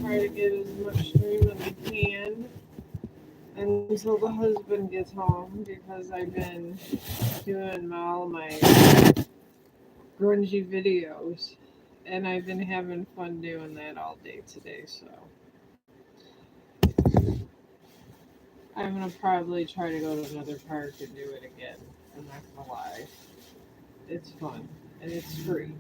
try to get as much stream as I can until the husband gets home because I've been doing all my grungy videos and I've been having fun doing that all day today. So I'm gonna probably try to go to another park and do it again. I'm not gonna lie, it's fun and it's free.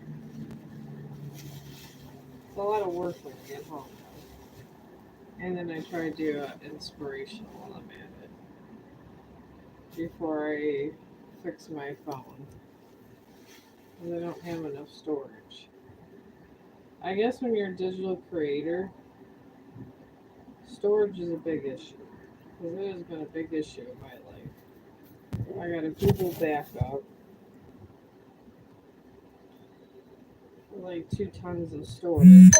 It's a lot of work when you get home though. And then I try to do an inspirational while I'm at it before I fix my phone because I don't have enough storage. I guess when you're a digital creator, storage is a big issue because it has been a big issue in my life. I got a Google backup, like 2 tons of storage.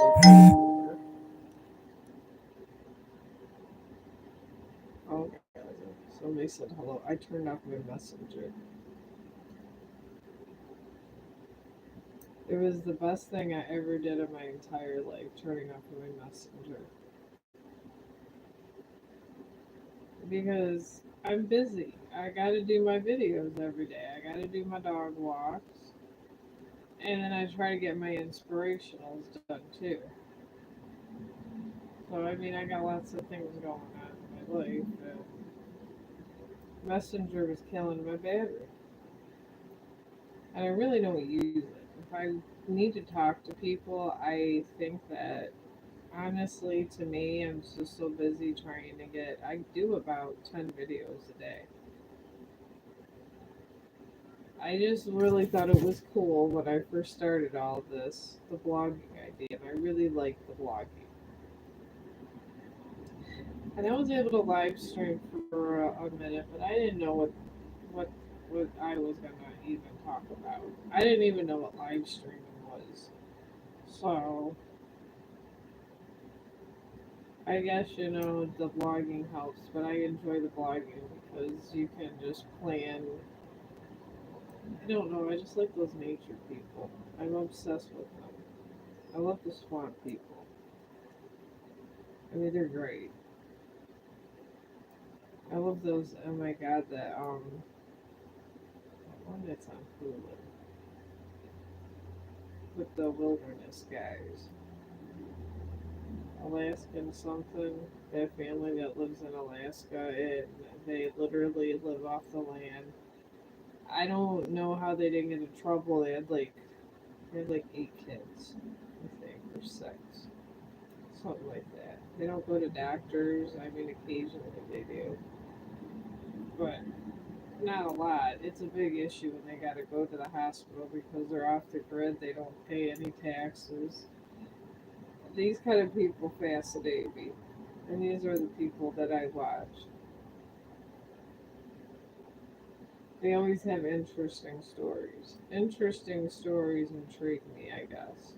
Oh, God. Somebody said hello. I turned off my messenger. It was the best thing I ever did in my entire life, turning off my messenger. Because I'm busy. I gotta do my videos every day. I gotta do my dog walks. And then I try to get my inspirationals done too. So, I mean, I got lots of things going on in my life. Messenger was killing my battery. And I really don't use it. If I need to talk to people, I think that honestly, to me, I'm just so busy trying to get. I do about 10 videos a day. I just really thought it was cool when I first started all of this, the blogging idea, and I really liked the blogging. And I was able to live stream for a minute, but I didn't know what what I was gonna even talk about. I didn't even know what live streaming was. So I guess the blogging helps, but I enjoy the blogging because you can just plan. I don't know. I just like those nature people. I'm obsessed with them. I love the swamp people. I mean, they're great. I love those. Oh my god, that one that's on Hulu with the wilderness guys. Alaskan something. That family that lives in Alaska and they literally live off the land. I don't know how they didn't get in trouble. They had like 8 kids, I think, or 6, something like that. They don't go to doctors. I mean, occasionally they do, but not a lot. It's a big issue when they got to go to the hospital because they're off the grid. They don't pay any taxes. These kind of people fascinate me, and these are the people that I watch. They always have interesting stories. Interesting stories intrigue me, I guess.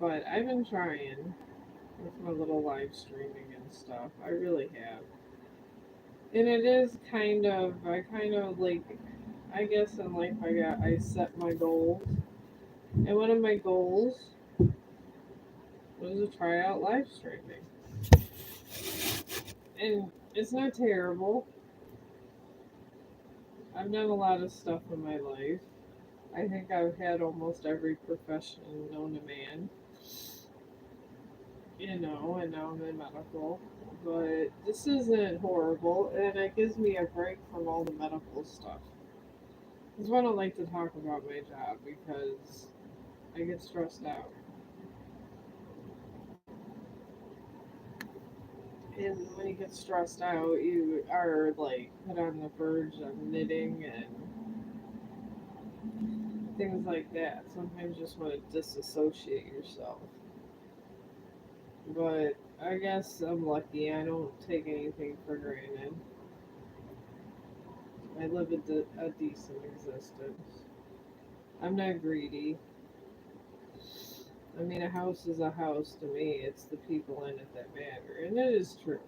But I've been trying with my little live streaming and stuff. I really have. And it is I kind of like, I guess in life I set my goals. And one of my goals was to try out live streaming. And it's not terrible. I've done a lot of stuff in my life. I think I've had almost every profession known to man, and now I'm in medical. But this isn't horrible, and it gives me a break from all the medical stuff. That's why I don't like to talk about my job because I get stressed out. And when you get stressed out, you are like put on the verge of knitting and things like that. Sometimes you just want to disassociate yourself. But I guess I'm lucky. I don't take anything for granted. I live a decent existence. I'm not greedy. I mean, a house is a house to me. It's the people in it that matter. And it is true.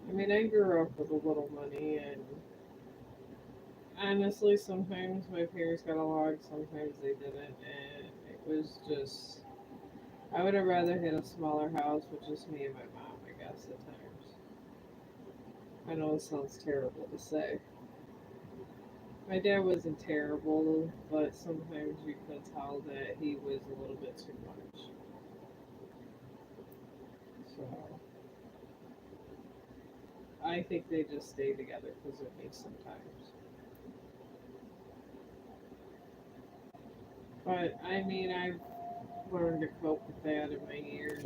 I mean, I grew up with a little money, and honestly, sometimes my parents got along, sometimes they didn't, and it was just, I would have rather had a smaller house with just me and my mom, I guess, at times. I know it sounds terrible to say. My dad wasn't terrible, but sometimes you could tell that he was a little bit too much. So I think they just stay together because of me sometimes. But I mean, I've learned to cope with that in my years.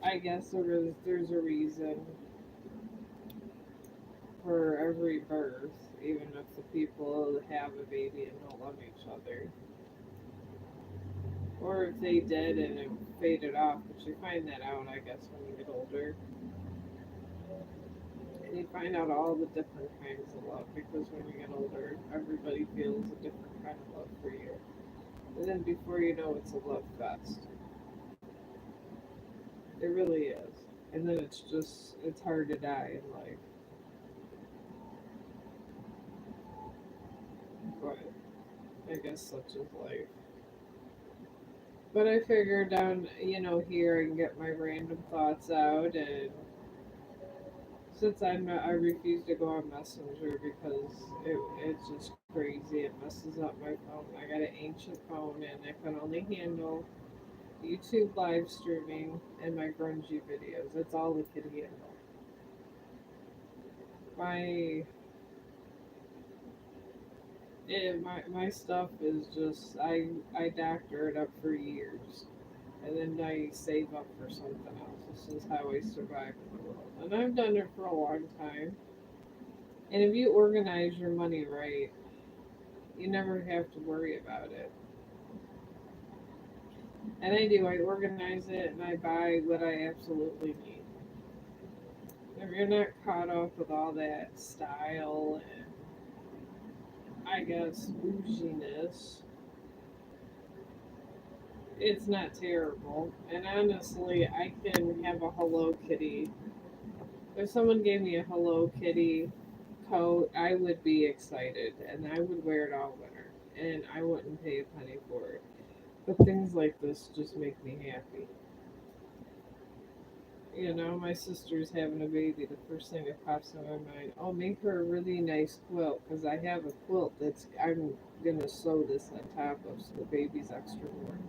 I guess there's a reason for every birth, even if the people have a baby and don't love each other. Or if they did and it faded off, but you find that out, I guess, when you get older. And you find out all the different kinds of love because when you get older, everybody feels a different kind of love for you. And then before you know, it's a love fest. It really is. And then it's hard to die in life. But I guess such is life. But I figured down, here I can get my random thoughts out, and since I refuse to go on Messenger because it's just crazy. It messes up my phone. I got an ancient phone, and it can only handle YouTube live streaming and my grungy videos. That's all it can handle. My my stuff is just I doctor it up for years, and then I save up for something else. This is how I survive in the world, and I've done it for a long time. And if you organize your money right, you never have to worry about it. And I do. I organize it and I buy what I absolutely need. If you're not caught up with all that style and I guess bouginess, it's not terrible. And honestly, I can have a Hello Kitty. If someone gave me a Hello Kitty coat, I would be excited and I would wear it all winter and I wouldn't pay a penny for it. But things like this just make me happy. My sister's having a baby. The first thing that pops in my mind, oh, make her a really nice quilt because I have a quilt that's I'm gonna sew this on top of so the baby's extra warm.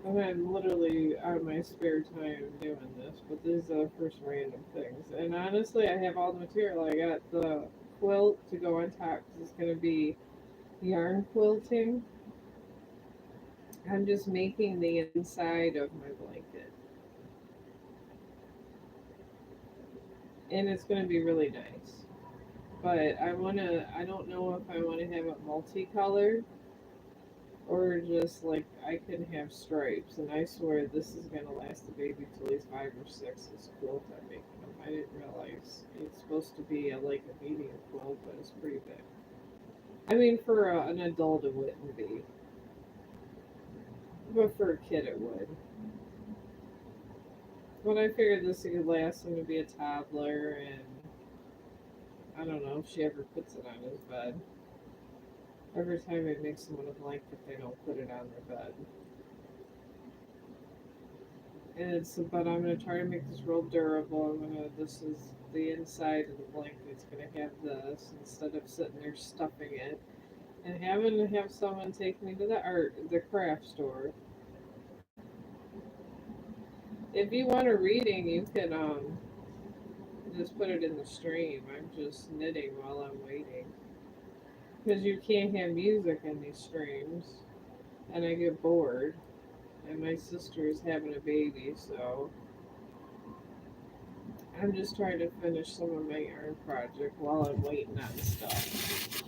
And I'm literally on my spare time doing this, but these are the first random things. And honestly, I have all the material. I got the quilt to go on top because it's gonna be yarn quilting. I'm just making the inside of my blanket. And it's going to be really nice. But I don't know if I want to have it multicolored or just like I can have stripes. And I swear this is going to last the baby till he's 5 or 6. This quilt I'm making him. I didn't realize it's supposed to be like a medium quilt, but it's pretty big. I mean, for an adult it wouldn't be, but for a kid it would. But I figured this could last him to be a toddler, and I don't know if she ever puts it on his bed. Every time it makes someone a blanket, they don't put it on their bed. And but I'm gonna try to make this real durable. This is the inside of the blanket. It's gonna have this instead of sitting there stuffing it and having to have someone take me to the craft store. If you want a reading, you can just put it in the stream. I'm just knitting while I'm waiting because you can't have music in these streams, and I get bored. And my sister is having a baby, so I'm just trying to finish some of my yarn project while I'm waiting on stuff.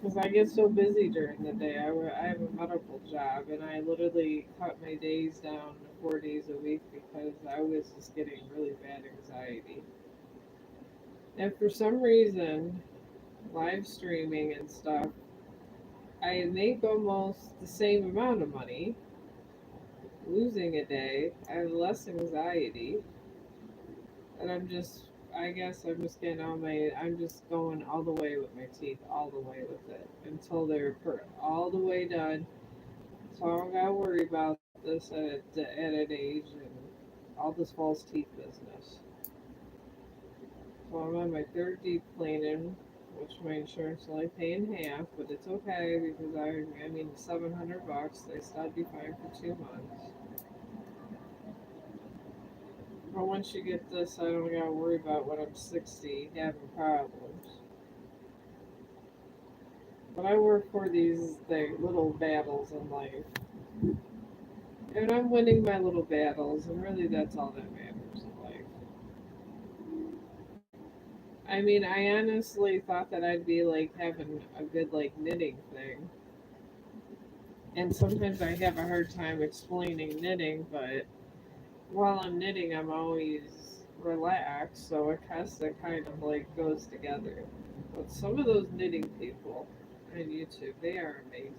Because I get so busy during the day. I have a medical job, and I literally cut my days down to 4 days a week because I was just getting really bad anxiety. And for some reason, live streaming and stuff, I make almost the same amount of money losing a day. I have less anxiety, and I guess I'm just getting all my. I'm just going all the way with my teeth, all the way with it until they're all the way done. So I don't gotta worry about this at an age and all this false teeth business. So I'm on my third deep cleaning, which my insurance only paying half, but it's okay because I mean, $700. They said I'd be fine for 2 months. But once you get this, I don't gotta worry about when I'm 60 having problems. But I work for these little battles in life. And I'm winning my little battles, and really that's all that matters in life. I mean, I honestly thought that I'd be like having a good like knitting thing. And sometimes I have a hard time explaining knitting, but while I'm knitting, I'm always relaxed, so it has to kind of like goes together. But some of those knitting people on YouTube, they are amazing.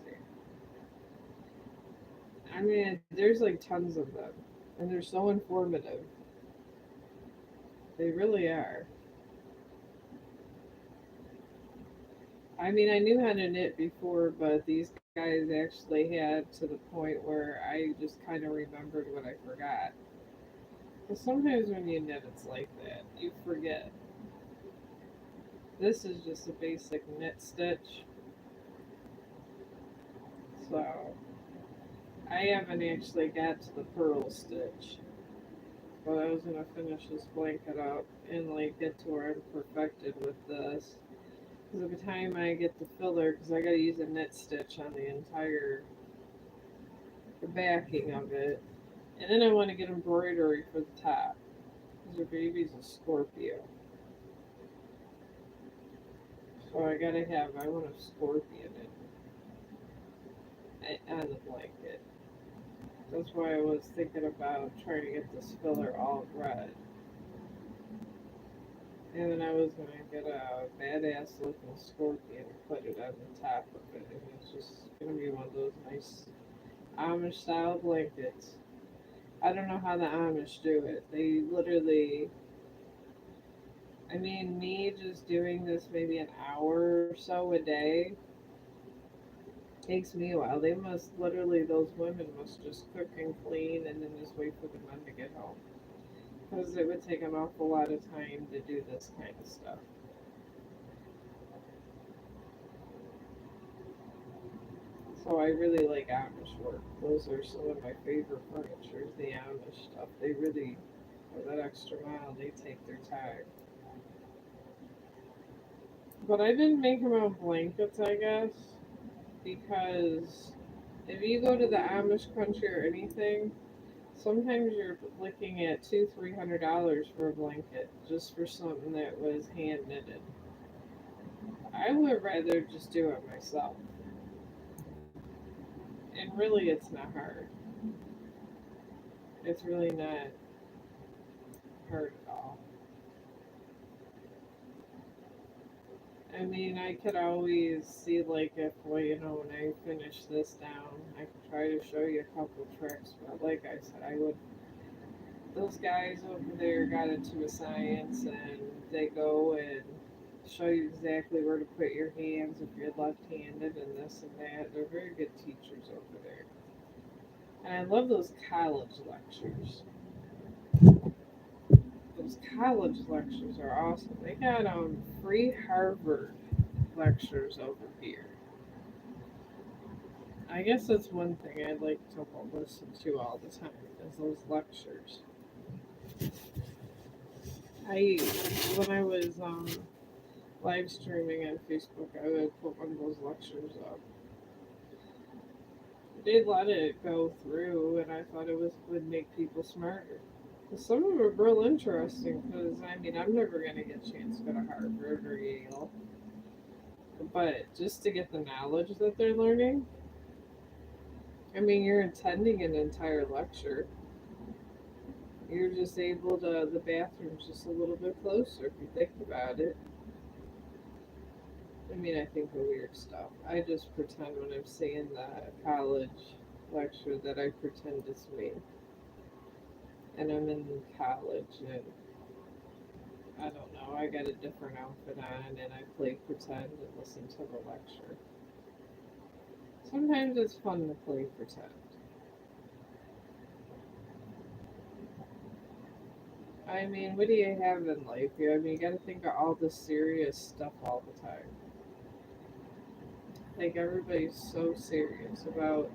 I mean, there's like tons of them, and they're so informative. They really are. I mean, I knew how to knit before, but these guys actually had to the point where I just kind of remembered what I forgot. Because sometimes when you knit, it's like that. You forget. This is just a basic knit stitch. So, I haven't actually got to the purl stitch. But I was going to finish this blanket up and like get to where I'm perfected with this. Because by the time I get the filler, because I got to use a knit stitch on the entire backing of it. And then I want to get embroidery for the top. Because her baby's a Scorpio. So I want a scorpion on the blanket. That's why I was thinking about trying to get this filler all red. And then I was going to get a badass looking scorpion and put it on the top of it. And it's just going to be one of those nice Amish style blankets. I don't know how the Amish do it. They literally, I mean, me just doing this maybe an hour or so a day takes me a while. They must literally, those women must just cook and clean and then just wait for the men to get home. Because it would take an awful lot of time to do this kind of stuff. So I really like Amish work. Those are some of my favorite furniture, the Amish stuff. They really, for that extra mile, they take their time. But I didn't make them out blankets, I guess, because if you go to the Amish country or anything, sometimes you're looking at $200-300 for a blanket just for something that was hand knitted. I would rather just do it myself, and really, it's not hard. It's really not hard at all. I mean, I could always see like if well, when I finish this down, I could try to show you a couple tricks. But like I said, I would. Those guys over there got into a science, and they go and show you exactly where to put your hands if you're left-handed and this and that. They're very good teachers over there, and I love those college lectures. Those college lectures are awesome. They got free Harvard lectures over here. I guess that's one thing I'd like to listen to all the time is those lectures. I when I was live streaming on Facebook, I would put one of those lectures up. They let it go through, and I thought it would make people smarter. Some of them are real interesting because I mean I'm never gonna get a chance to go to Harvard or Yale, but just to get the knowledge that they're learning, I mean you're attending an entire lecture. You're just able to the bathroom's just a little bit closer if you think about it. I mean, I think of weird stuff. I just pretend when I'm seeing the college lecture that I pretend it's me, and I'm in college, and I don't know, I got a different outfit on and I play pretend and listen to the lecture. Sometimes it's fun to play pretend. I mean, what do you have in life? I mean, you got to think of all the serious stuff all the time. Like everybody's so serious about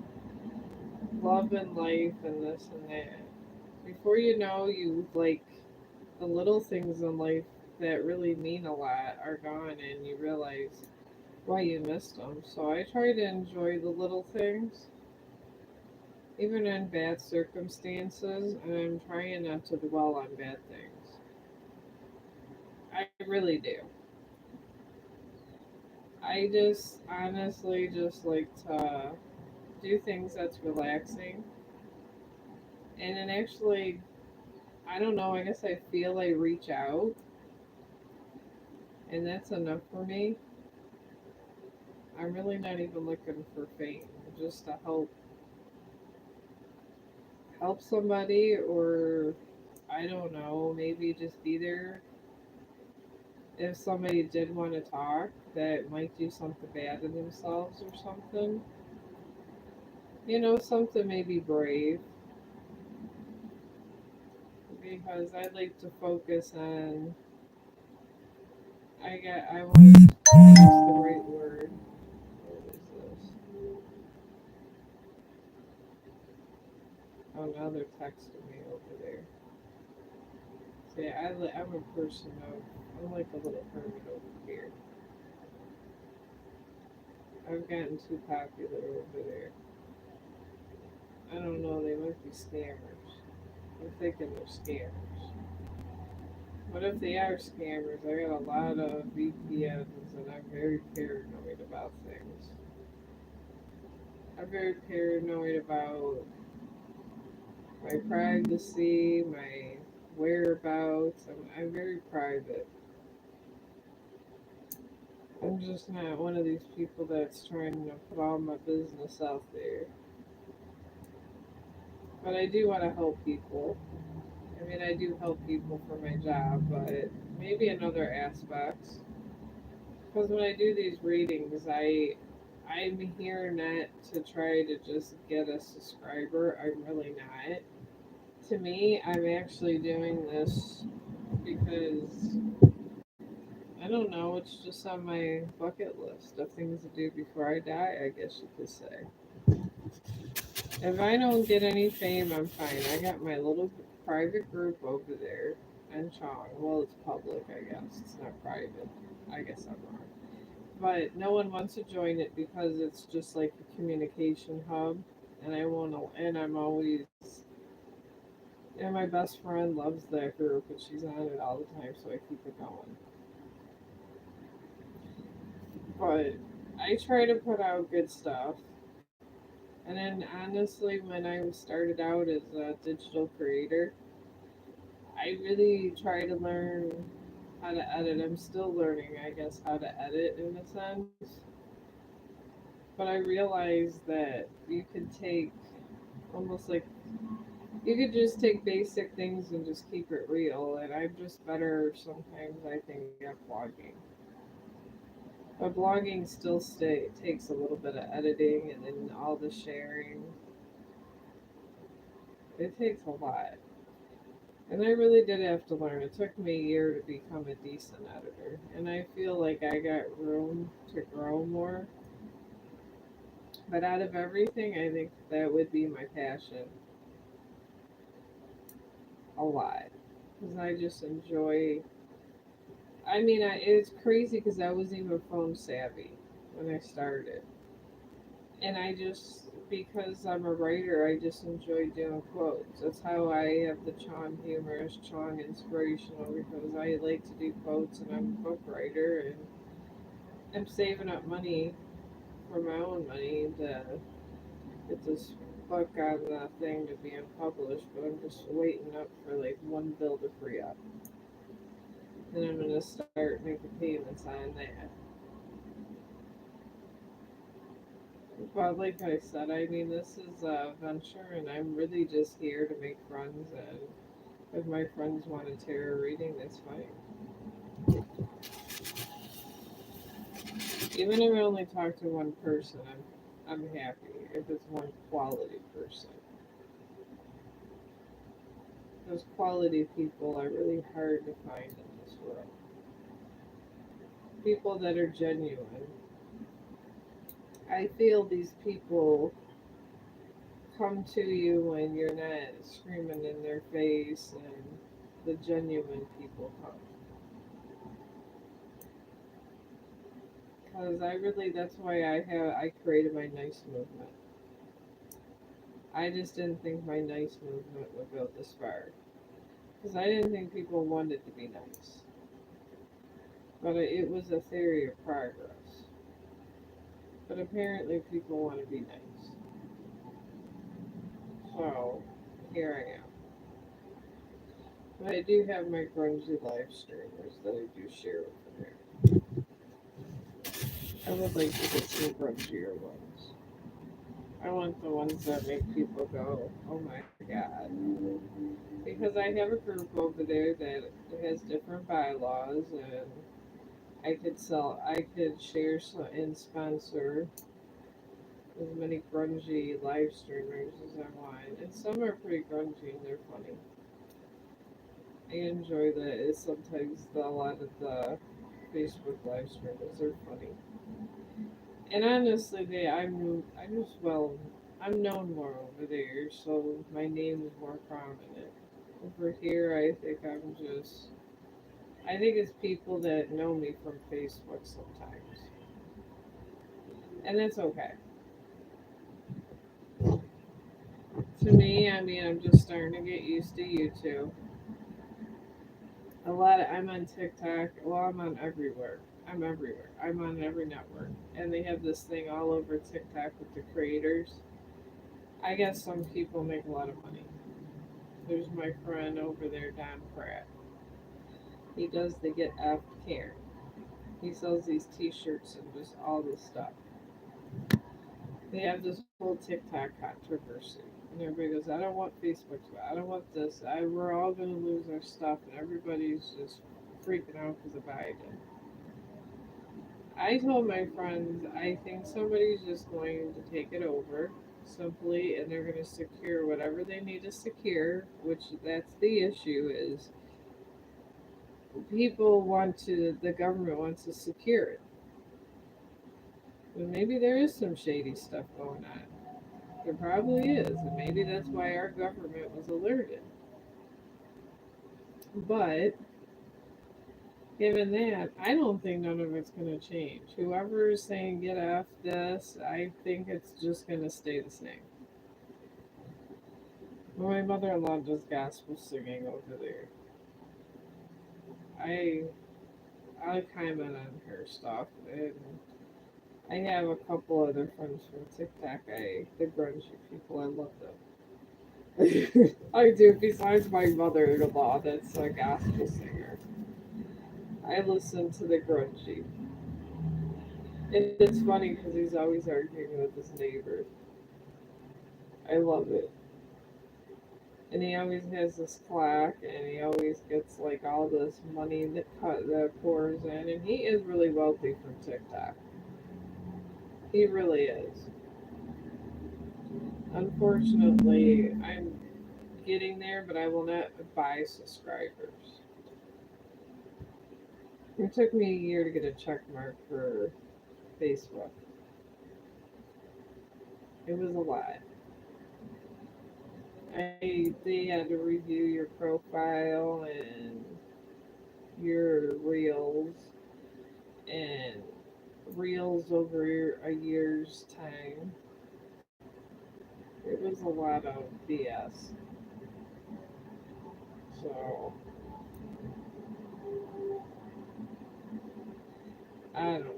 love and life and this and that. Before you know, you like the little things in life that really mean a lot are gone, and you realize why you missed them. So I try to enjoy the little things, even in bad circumstances, and I'm trying not to dwell on bad things. I really do. I just honestly just like to do things that's relaxing. And then actually, I don't know, I guess I feel I reach out, and that's enough for me. I'm really not even looking for fame, just to help somebody, or I don't know, maybe just be there if somebody did want to talk that might do something bad to themselves or something. Something maybe brave, because I like to focus on. I want to use the right word. What is this? Oh, now they're texting me over there. See, I'm a person of. I'm like a little hermit over here. I've gotten too popular over there. I don't know, they might be scammers. I'm thinking they're scammers. But if they are scammers, I got a lot of VPNs and I'm very paranoid about things. I'm very paranoid about my privacy, my whereabouts. I'm very private. I'm just not one of these people that's trying to put all my business out there. But I do want to help people. I mean, I do help people for my job, but maybe in other aspects. Because when I do these readings, I'm here not to try to just get a subscriber. I'm really not. To me, I'm actually doing this because I don't know. It's just on my bucket list of things to do before I die. I guess you could say. If I don't get any fame, I'm fine. I got my little private group over there in Chong. Well, it's public, I guess. It's not private. I guess I'm wrong. But no one wants to join it because it's just like a communication hub. And I won't, and I'm always, and my best friend loves that group and she's on it all the time, so I keep it going. But I try to put out good stuff. And then honestly, when I started out as a digital creator, I really try to learn how to edit. I'm still learning, I guess, how to edit in a sense. But I realized that you could take almost like you could just take basic things and just keep it real. And I'm just better sometimes, I think, at blogging. But blogging still takes a little bit of editing and then all the sharing. It takes a lot. And I really did have to learn. It took me a year to become a decent editor. And I feel like I got room to grow more. But out of everything, I think that would be my passion a lot. Because I just enjoy. I mean, it's crazy because I wasn't even phone savvy when I started. And I just, because I'm a writer, I just enjoy doing quotes. That's how I have the Chong humorous, Chong inspirational, because I like to do quotes and I'm a book writer and I'm saving up money for my own money to get this book on the thing to be published, but I'm just waiting up for like one bill to free up. And I'm gonna start making payments on that. But like I said, I mean, this is a venture, and I'm really just here to make friends. And if my friends want a tarot reading, that's fine. Even if I only talk to one person, I'm happy if it's one quality person. Those quality people are really hard to find in this world. People that are genuine. I feel these people come to you when you're not screaming in their face, and the genuine people come. Because that's why I created my nice movement. I just didn't think my nice movement would go this far. Because I didn't think people wanted to be nice. But it was a theory of progress. But apparently people want to be nice. So, here I am. But I do have my grungy live streamers that I do share over there. I would like to get some grungier ones. I want the ones that make people go, oh my god. Because I have a group over there that has different bylaws, and I could share and sponsor as many grungy live streamers as I want. And some are pretty grungy and they're funny. I enjoy that. Sometimes a lot of the Facebook live streamers are funny. And honestly, I'm just I'm known more over there, so my name is more prominent. Over here, I think it's people that know me from Facebook sometimes, and that's okay. To me, I mean, I'm just starting to get used to YouTube. I'm on TikTok. Well, I'm on everywhere. I'm everywhere. I'm on every network, and they have this thing all over TikTok with the creators. I guess some people make a lot of money. There's my friend over there, Don Pratt. He does the Get F Care. He sells these T-shirts and just all this stuff. They have this whole TikTok controversy, and everybody goes, "I don't want Facebook. I don't want this. We're all going to lose our stuff," and everybody's just freaking out because of Biden. I told my friends, I think somebody's just going to take it over simply, and they're going to secure whatever they need to secure, which that's the issue is the government wants to secure it. And maybe there is some shady stuff going on. There probably is, and maybe that's why our government was alerted. But given that, I don't think none of it's going to change. Whoever is saying get off this, I think it's just going to stay the same. My mother-in-law does gospel singing over there. I I comment on her stuff, and I have a couple other friends from TikTok. The grungy people, I love them. I do. Besides my mother-in-law, that's a gospel singer, I listen to the grungy. And it's funny because he's always arguing with his neighbor. I love it. And he always has this clock, and he always gets like all this money that pours in, and he is really wealthy from TikTok. He really is. Unfortunately, I'm getting there, but I will not buy subscribers. It took me a year to get a check mark for Facebook. It was a lot. They had to review your profile and your reels and reels over a year's time. It was a lot of BS. So I don't know.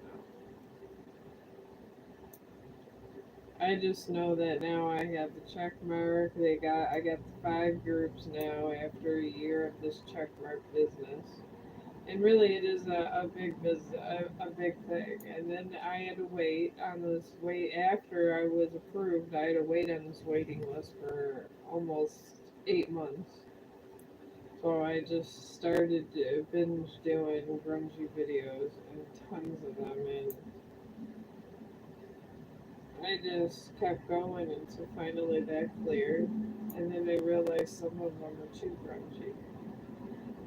I just know that now I have the check mark. I got the 5 groups now after a year of this check mark business. And really, it is a big business, a big thing. And then I had to wait on this wait after I was approved. I had to wait on this waiting list for almost 8 months. So I just started to binge doing grungy videos and tons of them. And I just kept going until finally that cleared. And then I realized some of them were too grungy.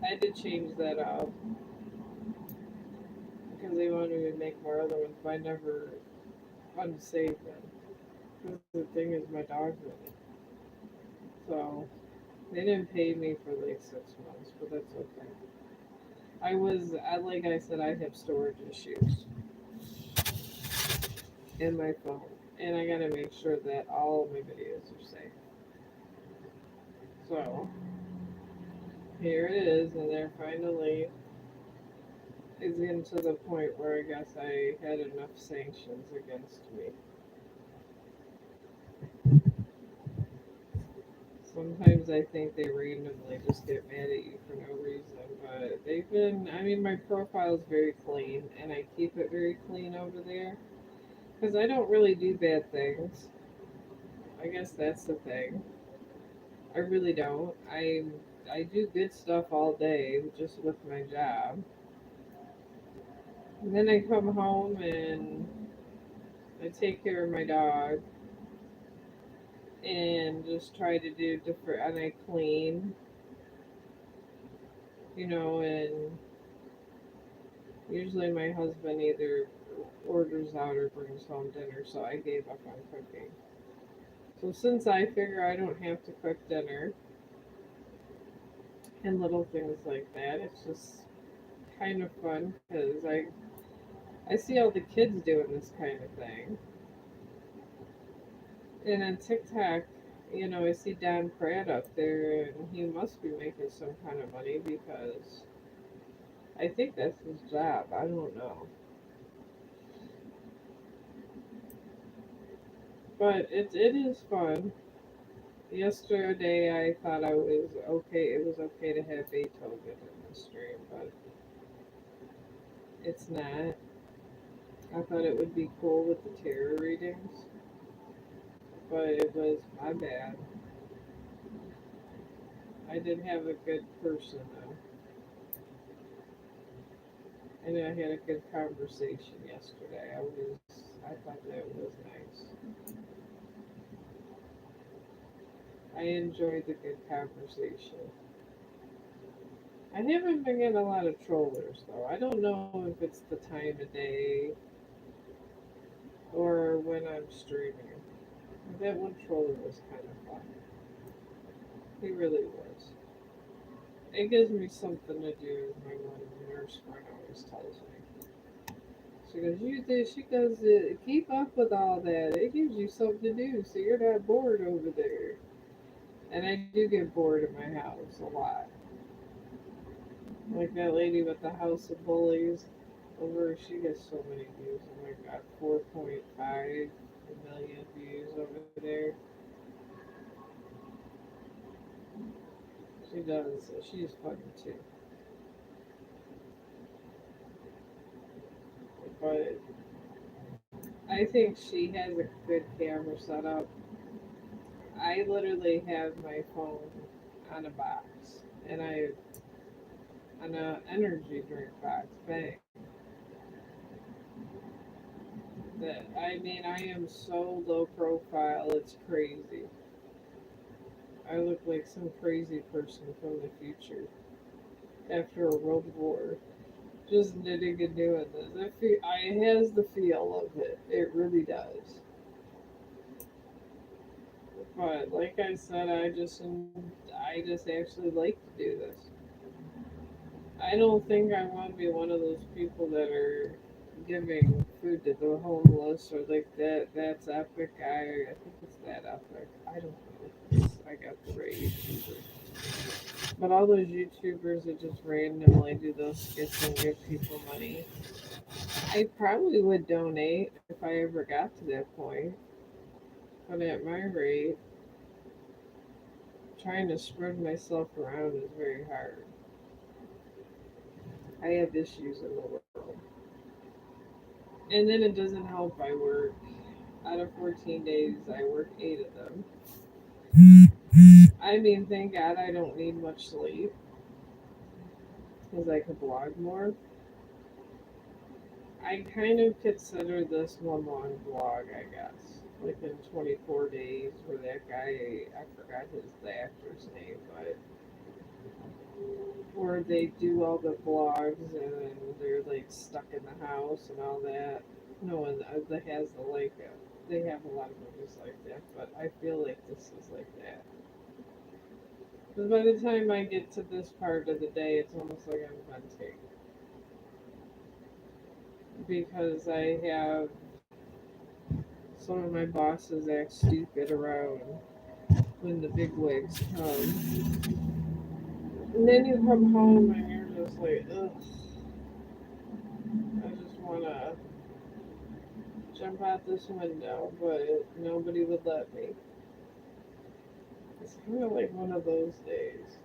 I had to change that up because they wanted me to make more other ones, but I never unsaved them. Because the thing is, my dog's in it. So they didn't pay me for like 6 months, but that's okay. Like I said, I have storage issues in my phone, and I gotta make sure that all my videos are safe. So here it is, and they're finally is getting to the point where I guess I had enough sanctions against me. Sometimes I think they randomly just get mad at you for no reason, but they've been. I mean, my profile is very clean, and I keep it very clean over there because I don't really do bad things. I guess that's the thing. I really don't. I do good stuff all day just with my job. And then I come home and I take care of my dog and just try to do different and I clean, and usually my husband either orders out or brings home dinner, so I gave up on cooking. So since I figure I don't have to cook dinner and little things like that, it's just kind of fun because I see all the kids doing this kind of thing. And on TikTok, I see Don Pratt up there, and he must be making some kind of money because I think that's his job. I don't know. But it is fun. Yesterday, I thought I was okay. It was okay to have Beethoven in the stream, but it's not. I thought it would be cool with the tarot readings, but it was my bad. I did have a good person though, and I had a good conversation yesterday. I thought that was nice. I enjoyed the good conversation. I haven't been getting a lot of trollers though. I don't know if it's the time of day or when I'm streaming. That one troller was kind of fun. He really was. It gives me something to do. My one nurse friend always tells me. She goes, "You do." She goes, "Keep up with all that. It gives you something to do, so you're not bored over there." And I do get bored in my house a lot. Like that lady with the House of Bullies over, she gets so many views. Oh my god, 4.5 million views over there. She does. She's funny too. But I think she has a good camera setup. I literally have my phone on a box, and I on a energy drink box. Bang. That I mean, I am so low profile. It's crazy. I look like some crazy person from the future after a world war. Just knitting and doing this. It has the feel of it. It really does. But like I said, I just actually like to do this. I don't think I want to be one of those people that are giving food to the homeless or like that. That's epic. I think it's that epic. I don't know. I got the right YouTuber. But all those YouTubers that just randomly do those skits and give people money, I probably would donate if I ever got to that point. But at my rate, trying to spread myself around is very hard. I have issues in the world. And then it doesn't help I work. Out of 14 days, I work 8 of them. I mean, thank God I don't need much sleep because I could blog more. I kind of consider this one long vlog, I guess. like in 24 days, where that guy, I forgot the actor's name, but where they do all the vlogs and then they're like stuck in the house and all that. No, and that has the like, they have a lot of movies like that, but I feel like this is like that. Because by the time I get to this part of the day, it's almost like I'm venting. Because I have some of my bosses act stupid around when the big wigs come. And then you come home and you're just like, ugh, I just want to jump out this window, but nobody would let me. It's kind of like one of those days.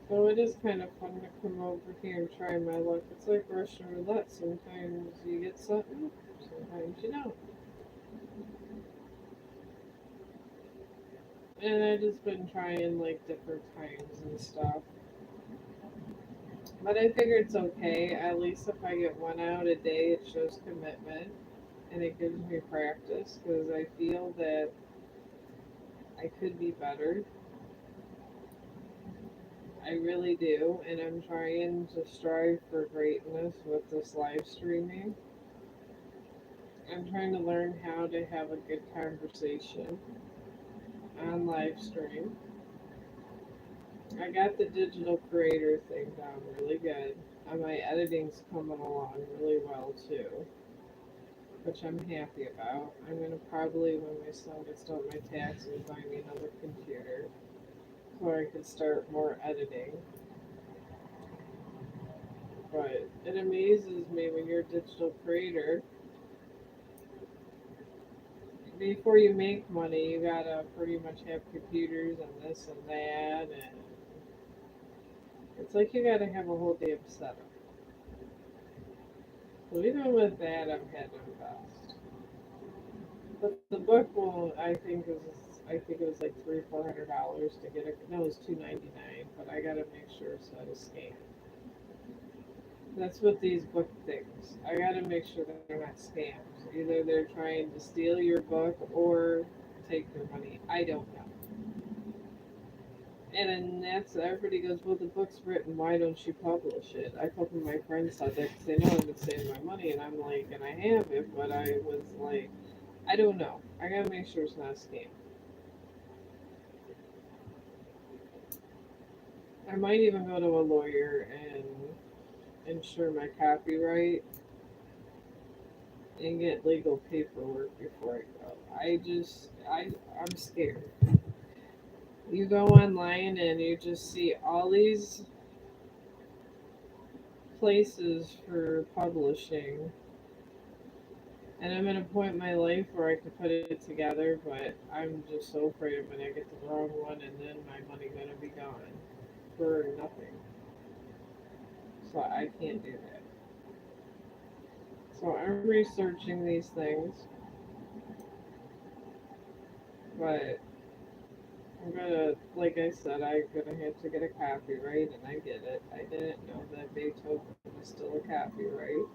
So it is kind of fun to come over here and try my luck. It's like Russian roulette. Sometimes you get something, sometimes you don't. And I just been trying like different times and stuff. But I figure it's okay. At least if I get one out a day, it shows commitment and it gives me practice because I feel that I could be better. I really do. And I'm trying to strive for greatness with this live streaming. I'm trying to learn how to have a good conversation on live stream. I got the digital creator thing down really good. And my editing's coming along really well too, which I'm happy about. I'm gonna probably, when my son gets done with my taxes, buy me another computer so I can start more editing. But it amazes me when you're a digital creator, before you make money, you gotta pretty much have computers and this and that, and it's like you gotta have a whole damn setup. So even with that, I've had to invest. But the book will, I think it was like $300 or $400 to get it. No, it was $299. But I gotta make sure it's not a scam. That's what these book things. I gotta make sure that they're not scams. Either they're trying to steal your book or take your money. I don't know. And then that's everybody goes, well, the book's written. Why don't you publish it? A couple of my friends said that because they know I've been saving my money, and I'm like, and I have it, but I was like, I don't know. I gotta make sure it's not a scam. I might even go to a lawyer and ensure my copyright and get legal paperwork before I go. I'm scared. You go online and you just see all these places for publishing, and I'm at a point in my life where I could put it together, but I'm just so afraid I'm gonna get the wrong one and then my money gonna be gone for nothing. So I can't do that. So I'm researching these things, but I'm gonna, like I said, I'm gonna have to get a copyright, and I get it. I didn't know that Beethoven was still a copyright,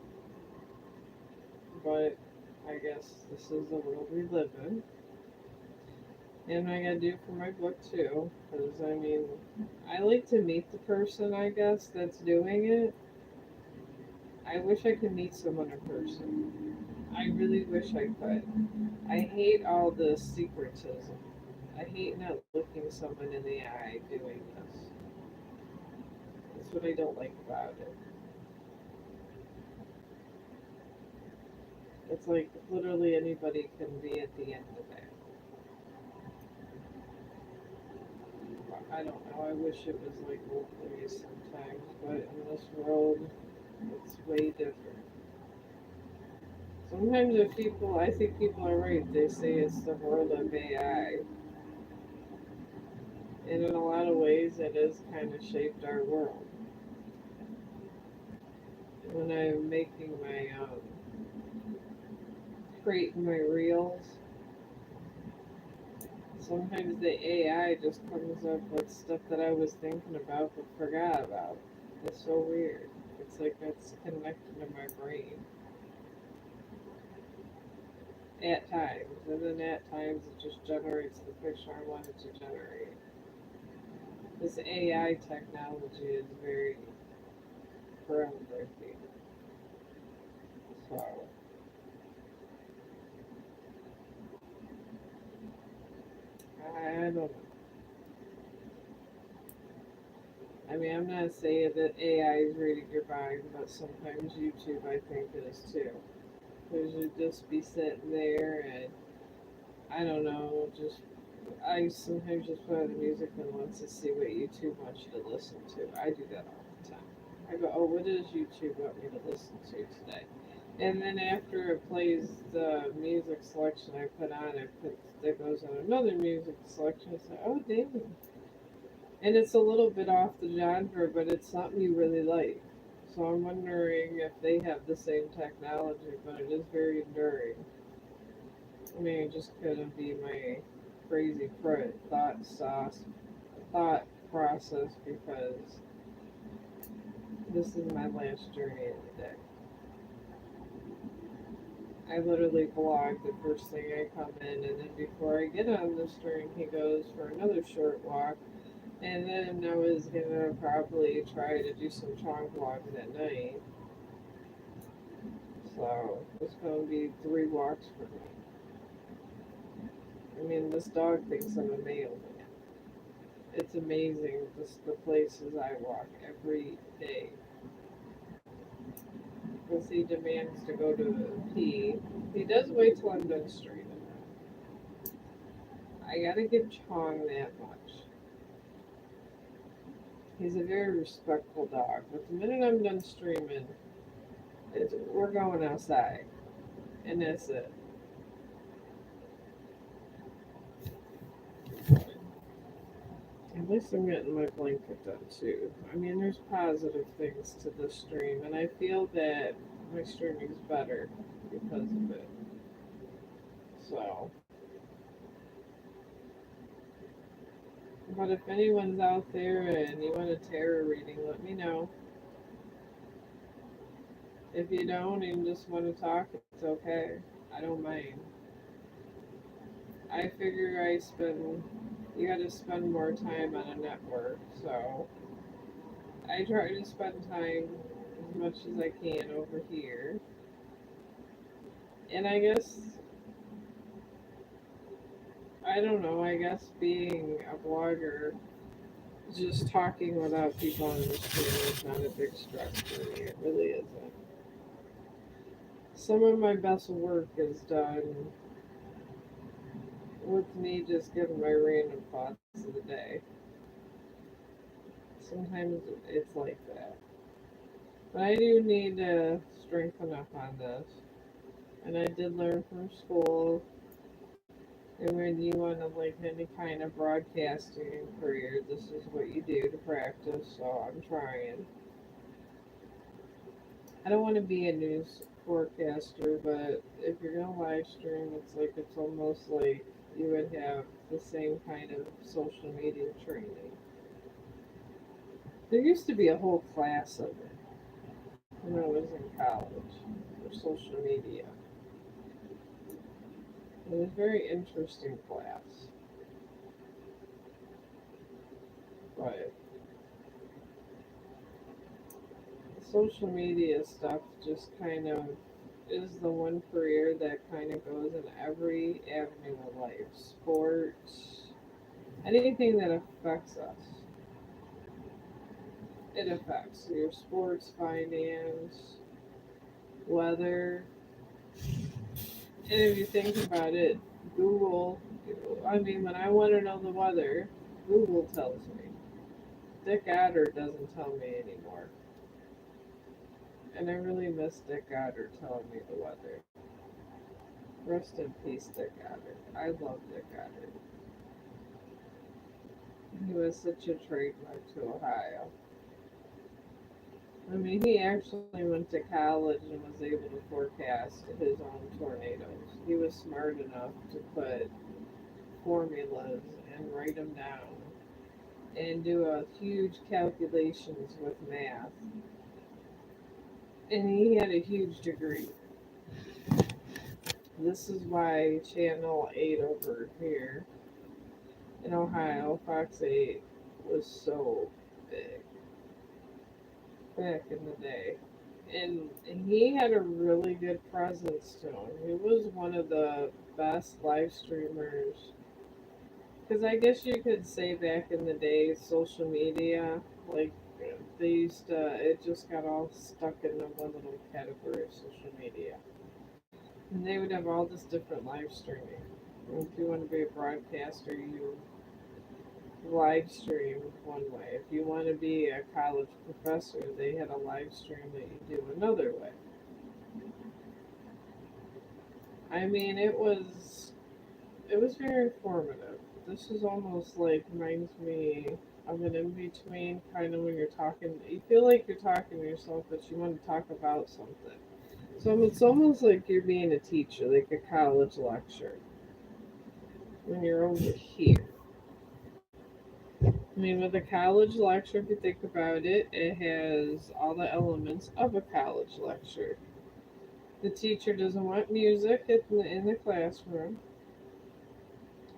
but I guess this is the world we live in. And I gotta do for my book too, because I mean, I like to meet the person, I guess, that's doing it. I wish I could meet someone in person. I really wish I could. I hate all the secretism. I hate not looking someone in the eye doing this. That's what I don't like about it. It's like literally anybody can be at the end of that. I don't know. I wish it was like old days sometimes, but in this world, it's way different. Sometimes if people, I think people are right. They say it's the world of AI, and in a lot of ways, it has kind of shaped our world. When I'm making my creating my reels, sometimes the AI just comes up with stuff that I was thinking about but forgot about. It's so weird. It's like it's connected to my brain. at times, and then at times it just generates the picture I wanted to generate. This AI technology is very groundbreaking. So I don't know. I mean, I'm not saying that AI is reading your mind, but sometimes YouTube, I think, is too. Because you'd just be sitting there and I don't know, just I sometimes just put on the music and wants to see what YouTube wants you to listen to. I do that all the time. I go, oh, what does YouTube want me to listen to today? And then after it plays the music selection I put on, that goes on another music selection. I say, oh, dang. And it's a little bit off the genre, but it's something you really like. So I'm wondering if they have the same technology, but it is very enduring. I mean, it just couldn't be my crazy thought process because this is my last journey of the day. I literally vlog the first thing I come in, and then before I get on the stream, he goes for another short walk, and then I was gonna probably try to do some Chong vlogs at night. So it's gonna be 3 walks for me. I mean, this dog thinks I'm a mailman. It's amazing the places I walk every day. Because he demands to go to pee. He does wait till I'm done streaming. I gotta give Chong that much. He's a very respectful dog. But the minute I'm done streaming, we're going outside. And that's it. At least I'm getting my blanket done too. I mean, there's positive things to this stream, and I feel that my streaming's better because of it. So, but if anyone's out there and you want a tarot reading, let me know. If you don't and just want to talk, it's okay. I don't mind. I figure you gotta spend more time on a network, so I try to spend time as much as I can over here. And I guess, I don't know, I guess being a blogger, just talking without people on the screen is not a big stress for me. It really isn't. Some of my best work is done with me just giving my random thoughts of the day. Sometimes it's like that. But I do need to strengthen up on this. And I did learn from school. And when you want to like any kind of broadcasting career, this is what you do to practice. So I'm trying. I don't want to be a news forecaster, but if you're gonna live stream, it's almost like you would have the same kind of social media training. There used to be a whole class of it when I was in college for social media. It was a very interesting class, but social media stuff just kind of is the one career that kind of goes in every avenue of life. Sports, anything that affects us. It affects your sports, finance, weather. And if you think about it, Google, I mean, when I want to know the weather, Google tells me. Dick Goddard doesn't tell me anymore. And I really miss Dick Goddard telling me the weather. Rest in peace, Dick Goddard. I love Dick Goddard. He was such a trademark to Ohio. I mean, he actually went to college and was able to forecast his own tornadoes. He was smart enough to put formulas and write them down and do a huge calculations with math. And he had a huge degree. This is why Channel 8 over here in Ohio, Fox 8, was so big back in the day. And he had a really good presence to him. He was one of the best live streamers. Because I guess you could say back in the day, social media, like, they used to, it just got all stuck in the one little category of social media. And they would have all this different live streaming. If you want to be a broadcaster, you live stream one way. If you want to be a college professor, they had a live stream that you do another way. I mean, it was very informative. This is almost like reminds me of an in between kind of when you're talking. You feel like you're talking to yourself, but you want to talk about something. So it's almost like you're being a teacher, like a college lecture. When you're over here. I mean, with a college lecture, if you think about it, it has all the elements of a college lecture. The teacher doesn't want music in the classroom.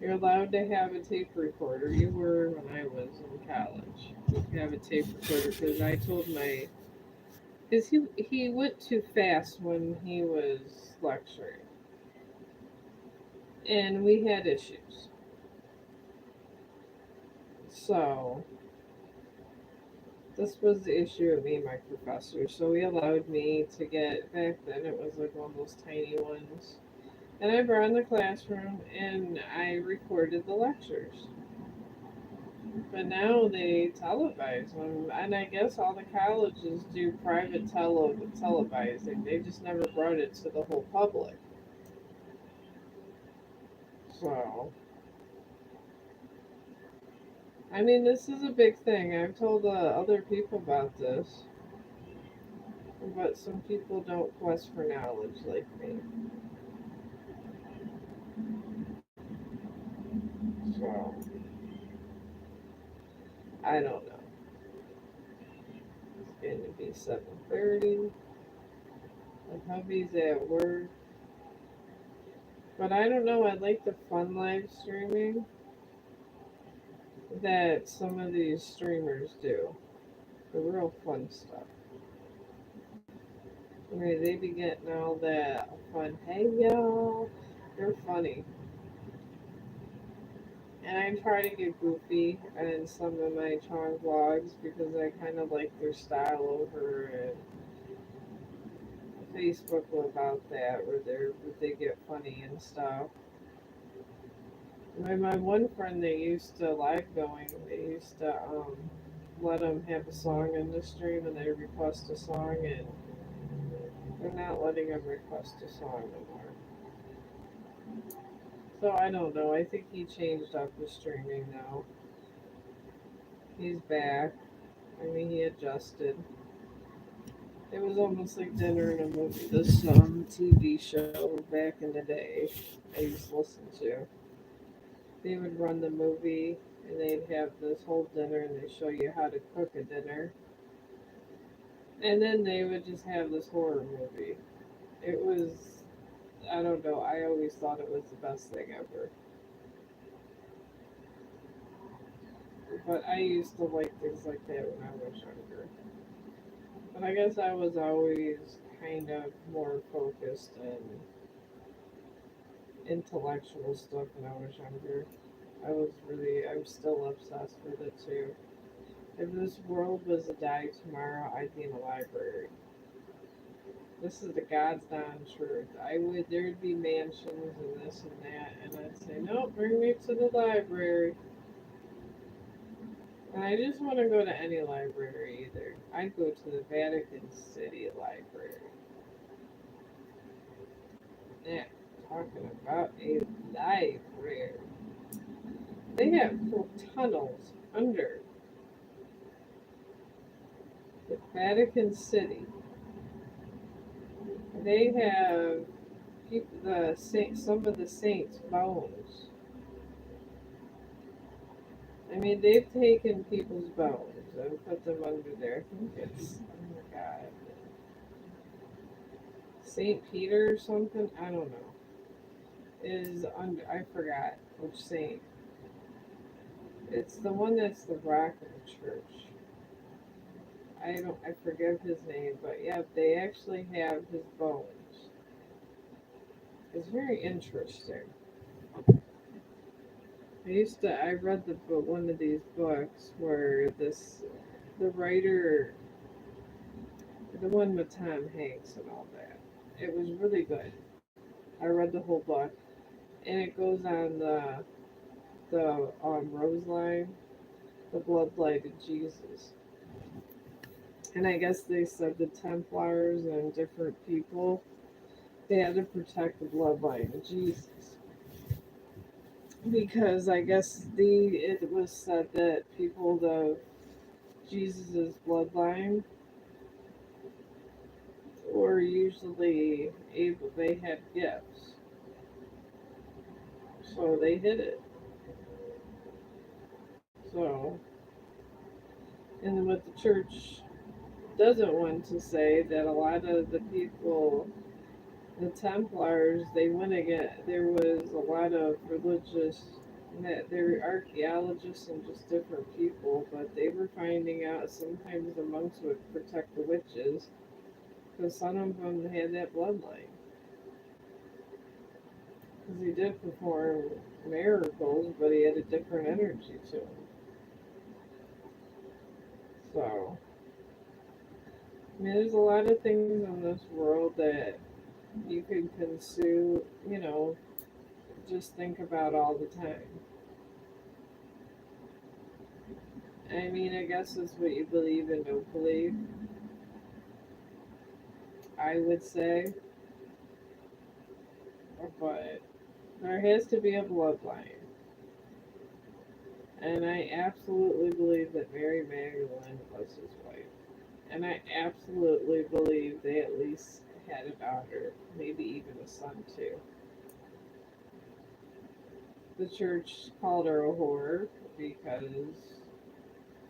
You're allowed to have a tape recorder. You were when I was in college. You could have a tape recorder because I told my because he went too fast when he was lecturing, and we had issues. So this was the issue of me and my professor. So he allowed me to get back then. It was like one of those tiny ones, and I brought in the classroom and I recorded the lectures. But now they televise them, and I guess all the colleges do private televising. They just never brought it to the whole public. So, I mean, this is a big thing. I've told other people about this, but some people don't quest for knowledge like me. So, I don't know. It's going to be 7:30. The hubby's at work. But I don't know. I like the fun live streaming that some of these streamers do. The real fun stuff. I mean, they be getting all that fun. Hey y'all, they're funny. And I try to get goofy in some of my Chong vlogs because I kind of like their style over and Facebook about that, where they get funny and stuff. My one friend, they used to live going. They used to let them have a song in the stream, and they request a song, and they're not letting them request a song anymore. So I don't know. I think he changed up the streaming now. He's back. I mean, he adjusted. It was almost like dinner and a movie. This TV show back in the day I used to listen to. They would run the movie and they'd have this whole dinner and they show you how to cook a dinner. And then they would just have this horror movie. It was, I don't know, I always thought it was the best thing ever. But I used to like things like that when I was younger. But I guess I was always kind of more focused in intellectual stuff when I was younger. I'm still obsessed with it too. If this world was to die tomorrow, I'd be in a library. This is the God's darn truth. There'd be mansions and this and that, and I'd say, no, bring me to the library. And I just want to go to any library either. I'd go to the Vatican City Library. Yeah, talking about a library. They have full tunnels under the Vatican City. They have some of the saints' bones. I mean, they've taken people's bones and put them under there. I think it's, oh my god, Saint Peter or something. I don't know. is under, I forgot which saint. It's the one that's the rock of the church. I forget his name, but yeah, they actually have his bones. It's very interesting. I read the book, one of these books where the writer, the one with Tom Hanks and all that. It was really good. I read the whole book, and it goes on the rose line, the bloodline of Jesus. And I guess they said the Templars and different people, they had to protect the bloodline of Jesus because I guess it was said that people of Jesus's bloodline were usually able, they had gifts, so they hid it. So, and then what the church doesn't want to say that a lot of the people, the Templars, they went again. There was a lot of religious, that they were archaeologists and just different people, but they were finding out sometimes the monks would protect the witches because some of them had that bloodline. Because he did perform miracles, but he had a different energy to him. So, I mean, there's a lot of things in this world that you can consume, just think about all the time. I mean, I guess it's what you believe and don't believe. I would say, but there has to be a bloodline. And I absolutely believe that Mary Magdalene was his wife. And I absolutely believe they at least had a daughter, maybe even a son too. The church called her a whore because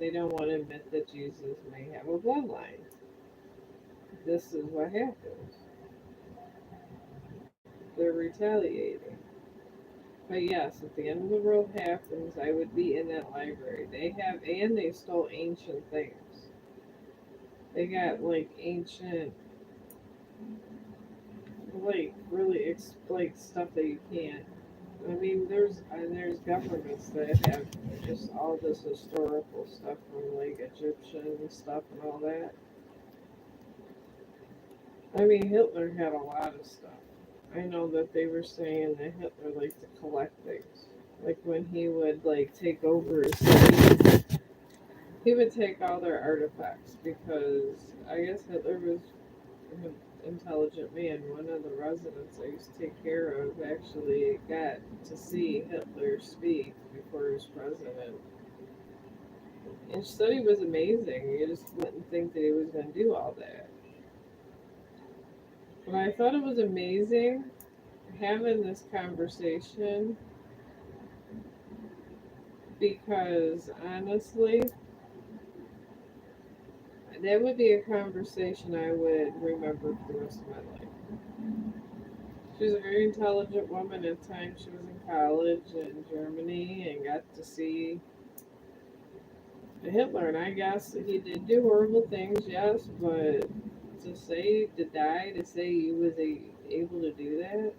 they don't want to admit that Jesus may have a bloodline. This is what happens. They're retaliating. But yes, if the end of the world happens, I would be in that library. They stole ancient things. They got like ancient, like really like stuff that you can't. I mean, there's governments that have just all this historical stuff from like Egyptian stuff and all that. I mean, Hitler had a lot of stuff. I know that they were saying that Hitler liked to collect things. Like when he would like take over a city, he would take all their artifacts because I guess Hitler was an intelligent man. One of the residents I used to take care of actually got to see Hitler speak before he was president. His study was amazing. You just wouldn't think that he was going to do all that. But I thought it was amazing having this conversation because honestly, that would be a conversation I would remember for the rest of my life. She was a very intelligent woman. At times, she was in college in Germany and got to see Hitler. And I guess he did do horrible things, yes, but to say he was able to do that,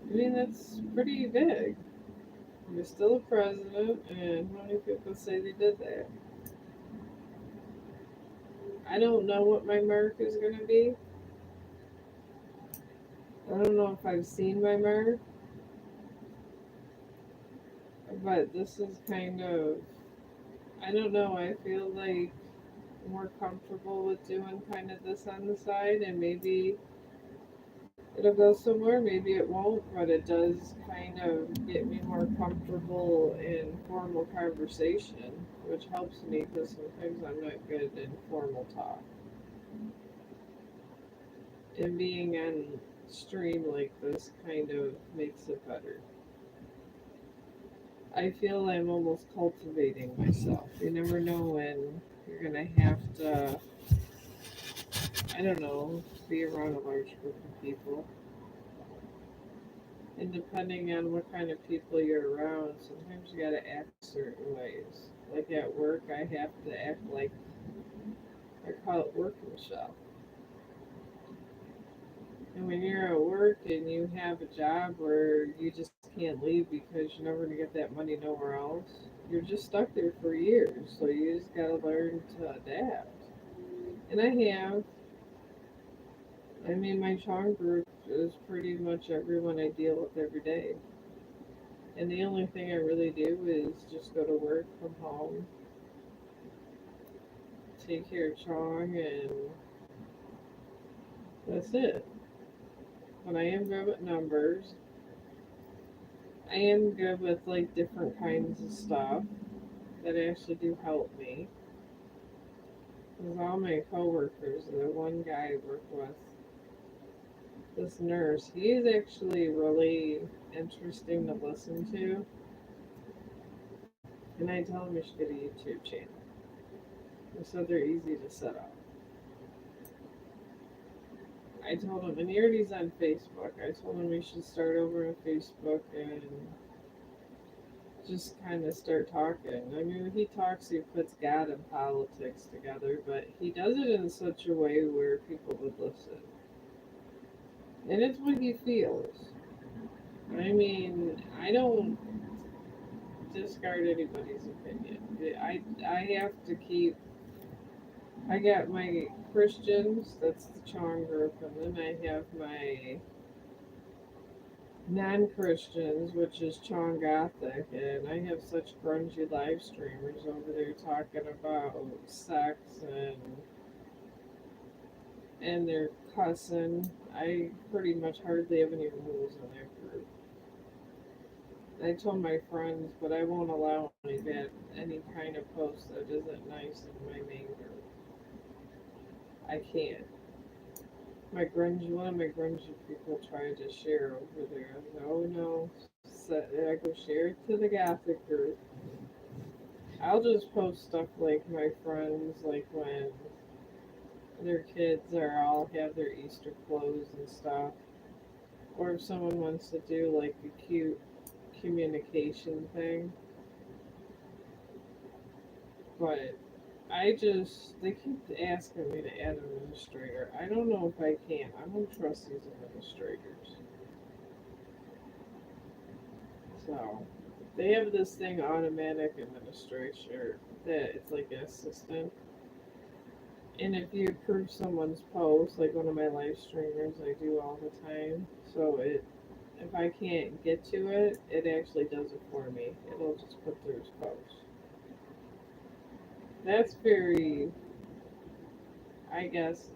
I mean, that's pretty big. You're still a president, and how many people say they did that? I don't know what my mark is going to be. I don't know if I've seen my mark, but this is kind of, I don't know, I feel like I'm more comfortable with doing kind of this on the side, and maybe it'll go somewhere, maybe it won't, but it does kind of get me more comfortable in formal conversation, which helps me because sometimes I'm not good in formal talk. And being on stream like this kind of makes it better. I feel I'm almost cultivating myself. You never know when you're gonna have to, I don't know, be around a large group of people. And depending on what kind of people you're around, sometimes you gotta act certain ways. Like at work, I have to act like I call it work Michelle. And when you're at work and you have a job where you just can't leave because you're never gonna get that money nowhere else, you're just stuck there for years. So you just gotta learn to adapt. And I have. I mean, my Chong group is pretty much everyone I deal with every day. And the only thing I really do is just go to work from home, take care of Chong, and that's it. But I am good with numbers. I am good with like different kinds of stuff that actually do help me. Because all my coworkers, the one guy I work with, this nurse, he is actually really interesting to listen to. And I tell him he should get a YouTube channel. So they're easy to set up. I told him, and he already's on Facebook. I told him we should start over on Facebook and just kind of start talking. I mean, when he talks, he puts God and politics together, but he does it in such a way where people would listen. And it's what he feels. I mean, I don't discard anybody's opinion. I have to keep. I got my Christians, that's the Chong group, and then I have my non-Christians, which is Chong Gothic, and I have such grungy live streamers over there talking about sex and they're cussing. I pretty much hardly have any rules in that group. I told my friends, but I won't allow any kind of post that isn't nice in my main group. I can't. One of my grungy people tried to share over there. I was like, oh no. So I go share it to the Gothic group. I'll just post stuff like my friends, like when their kids are all have their Easter clothes and stuff. Or if someone wants to do like a cute communication thing. But they keep asking me to add an administrator. I don't know if I can. I don't trust these administrators. So, they have this thing, automatic administrator, that it's like an assistant. And if you approve someone's post, like one of my live streamers, I do all the time. So if I can't get to it, it actually does it for me. It'll just put through his post. That's very, I guess,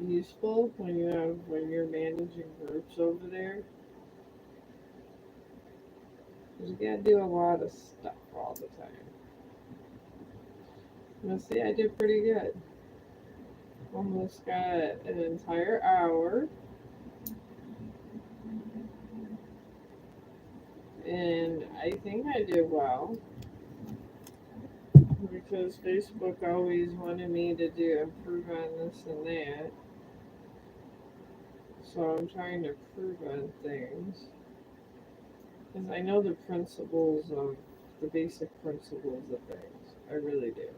useful when you're managing groups over there. 'Cause you gotta do a lot of stuff all the time. Let's see, I did pretty good. Almost got an entire hour. And I think I did well. Because Facebook always wanted me to improve on this and that. So I'm trying to improve on things. Because I know the basic principles of things. I really do.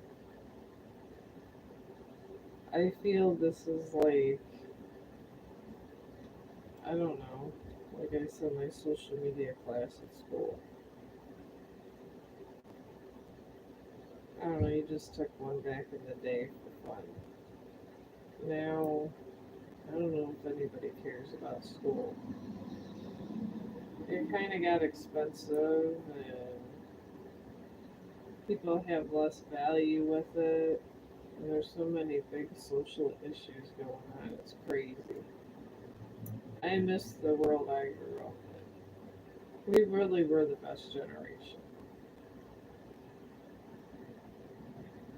I feel this is like, I don't know, like I said, my social media class at school. I don't know, you just took one back in the day for fun. Now, I don't know if anybody cares about school. It kind of got expensive and people have less value with it. And there's so many big social issues going on. It's crazy. I miss the world I grew up in. We really were the best generation.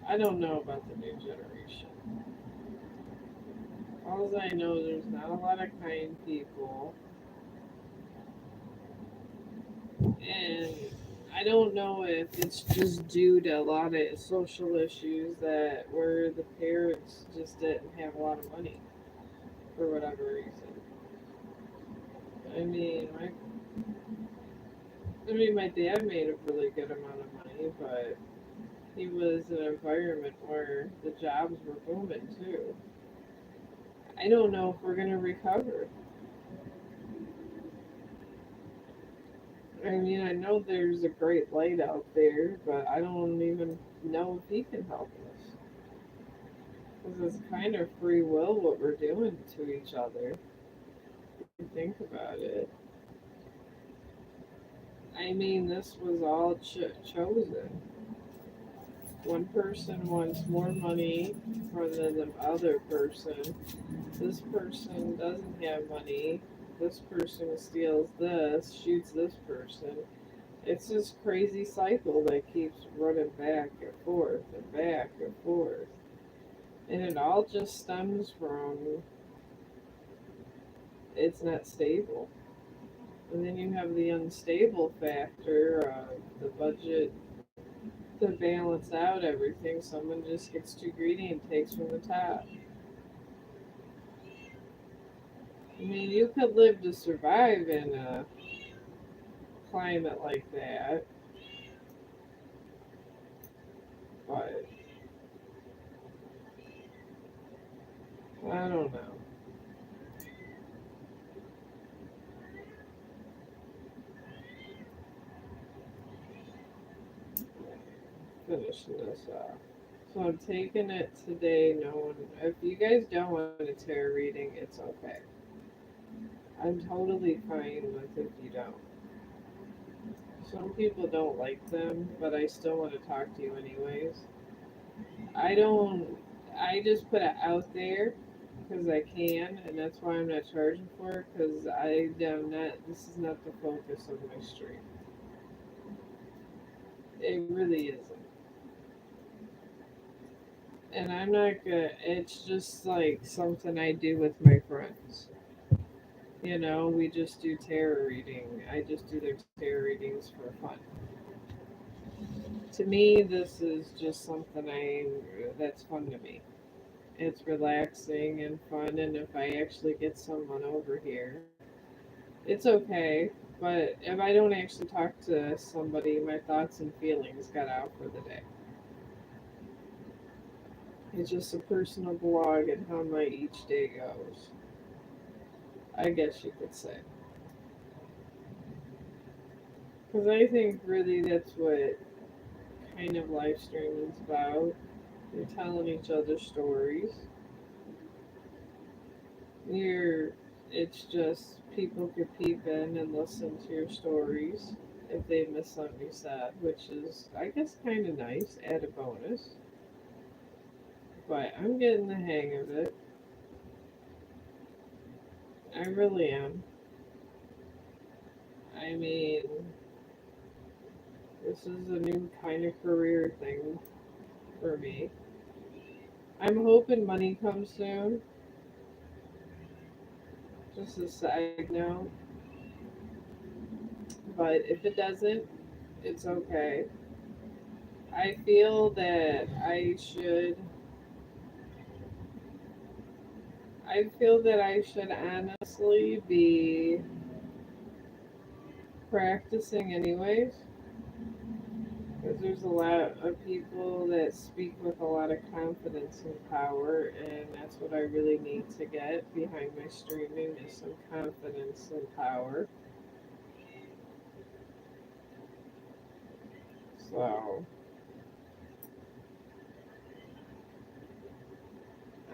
I don't know about the new generation. All I know, there's not a lot of kind people. And I don't know if it's just due to a lot of social issues that where the parents just didn't have a lot of money for whatever reason. I mean, I mean, my dad made a really good amount of money, but he was in an environment where the jobs were booming too. I don't know if we're gonna recover. I mean, I know there's a great light out there, but I don't even know if he can help us. Because it's kind of free will what we're doing to each other. If you think about it. I mean, this was all chosen. One person wants more money than the other person. This person doesn't have money. This person steals this, shoots this person. It's this crazy cycle that keeps running back and forth and back and forth. And it all just stems from it's not stable. And then you have the unstable factor of the budget to balance out everything. Someone just gets too greedy and takes from the top. I mean, you could live to survive in a climate like that, but I don't know. Finishing this off. So I'm taking it today knowing if you guys don't want a tarot reading, it's okay. I'm totally fine with if you don't. Some people don't like them, but I still want to talk to you anyways. I don't, I just put it out there because I can, and that's why I'm not charging for it because I am not, this is not the focus of my stream. It really isn't. And I'm not gonna, it's just like something I do with my friends. You know, we just do tarot reading. I just do their tarot readings for fun. To me, this is just something that's fun to me. It's relaxing and fun, and if I actually get someone over here, it's okay. But if I don't actually talk to somebody, my thoughts and feelings got out for the day. It's just a personal blog and how my each day goes. I guess you could say. Because I think really that's what kind of live streaming is about. You're telling each other stories. You're it's just people could peep in and listen to your stories if they miss something you said, which is I guess kinda nice, add a bonus. But I'm getting the hang of it. I really am. I mean, this is a new kind of career thing for me. I'm hoping money comes soon. Just a side note. But if it doesn't, it's okay. I feel that I should honestly be practicing anyways. Because there's a lot of people that speak with a lot of confidence and power, and that's what I really need to get behind my streaming is some confidence and power. So,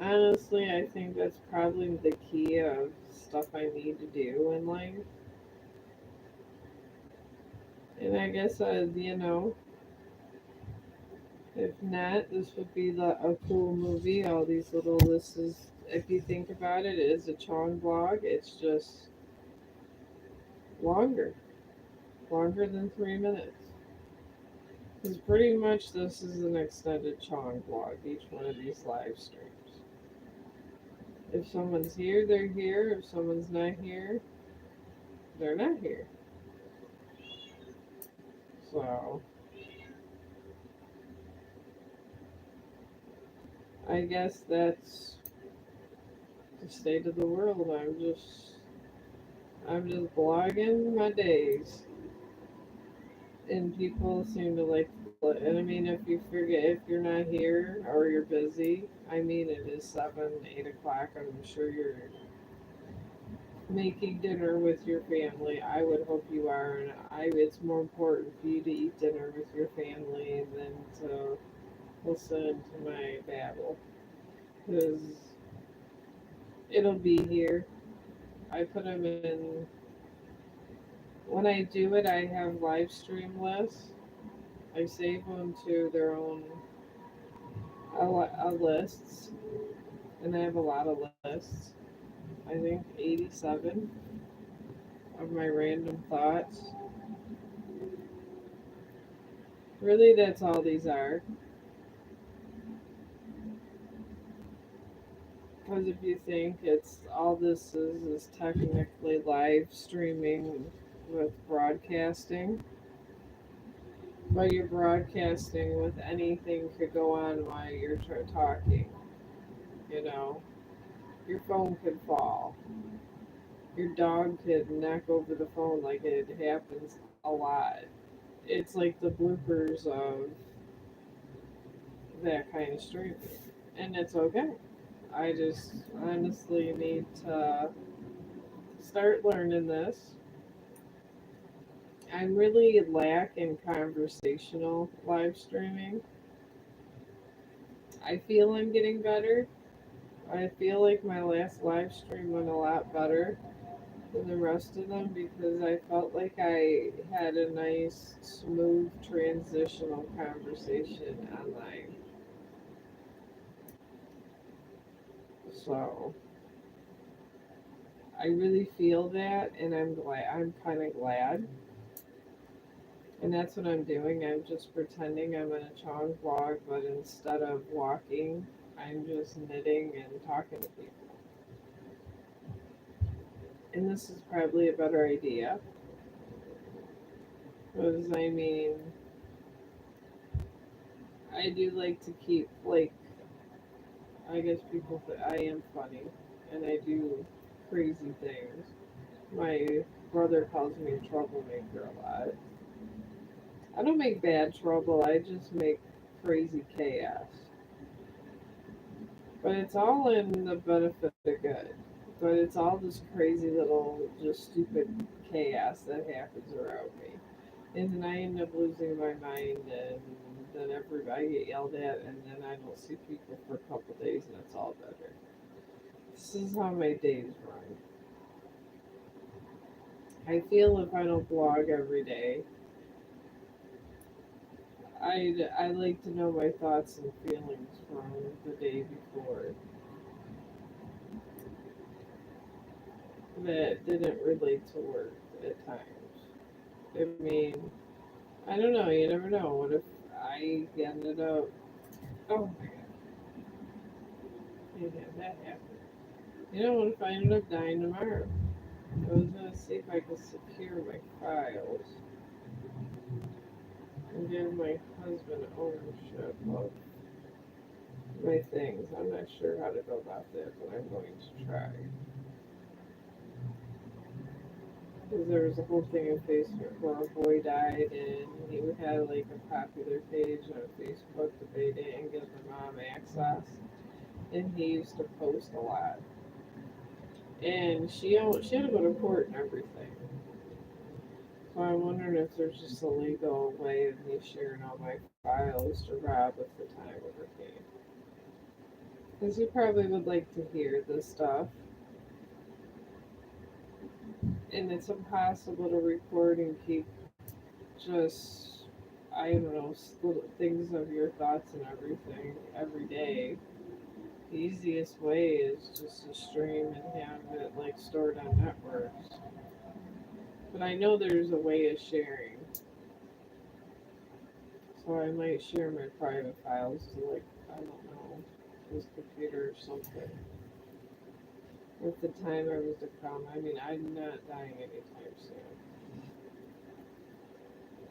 honestly, I think that's probably the key of stuff I need to do in life. And I guess, if not, this would be a cool movie. All these little, this is, if you think about it, it is a Chong blog. It's just longer, longer than 3 minutes. Because pretty much this is an extended Chong blog, each one of these live streams. If someone's here, they're here. If someone's not here, they're not here. So, I guess that's the state of the world. I'm just I'm just blogging my days, and people seem to like. And I mean, if you forget, if you're not here or you're busy, I mean, it is 7, 8 o'clock. I'm sure you're making dinner with your family. I would hope you are, and it's more important for you to eat dinner with your family than to listen to my babble, because it'll be here. I put them in. When I do it, I have live stream lists. I save them to their own lists, and I have a lot of lists. I think 87 of my random thoughts. Really, that's all these are. Because if you think it's all this is technically live streaming with broadcasting, but you're broadcasting with anything could go on while you're talking. You know, your phone could fall, your dog could knock over the phone, like it happens a lot. It's like the bloopers of that kind of streaming, and it's okay. I just honestly need to start learning this. I'm really lack in conversational live streaming. I feel I'm getting better. I feel like my last live stream went a lot better than the rest of them because I felt like I had a nice, smooth, transitional conversation online. So I really feel that, and I'm glad. I'm kind of glad, and that's what I'm doing. I'm just pretending I'm in a Chong vlog, but instead of walking, I'm just knitting and talking to people. And this is probably a better idea. Because, I mean, I do like to keep, like, I guess people think I am funny, and I do crazy things. My brother calls me a troublemaker a lot. I don't make bad trouble, I just make crazy chaos. But it's all in the benefit of good. But it's all this crazy little, just stupid chaos that happens around me. And then I end up losing my mind, and then everybody get yelled at, and then I don't see people for a couple days, and it's all better. This is how my days run. I feel if I don't blog every day, I like to know my thoughts and feelings from the day before that didn't relate to work at times. I mean, I don't know. You never know. What if I ended up? Oh my god, can't have that happen. You know, what if I ended up dying tomorrow? I was gonna see if I could secure my files and give my husband ownership of my things. I'm not sure how to go about that, but I'm going to try. Because there was a whole thing on Facebook where a boy died, and he had like a popular page on Facebook that they didn't give the mom access, and he used to post a lot. And she had to go to court and everything. So I'm wondering if there's just a legal way of me sharing all my files to Rob if the time ever came. Because he probably would like to hear this stuff, and it's impossible to record and keep just I don't know little things of your thoughts and everything every day. The easiest way is just to stream and have it like stored on networks. But I know there's a way of sharing, so I might share my private files to like I don't know his computer or something. If the time ever to come, I mean I'm not dying anytime soon.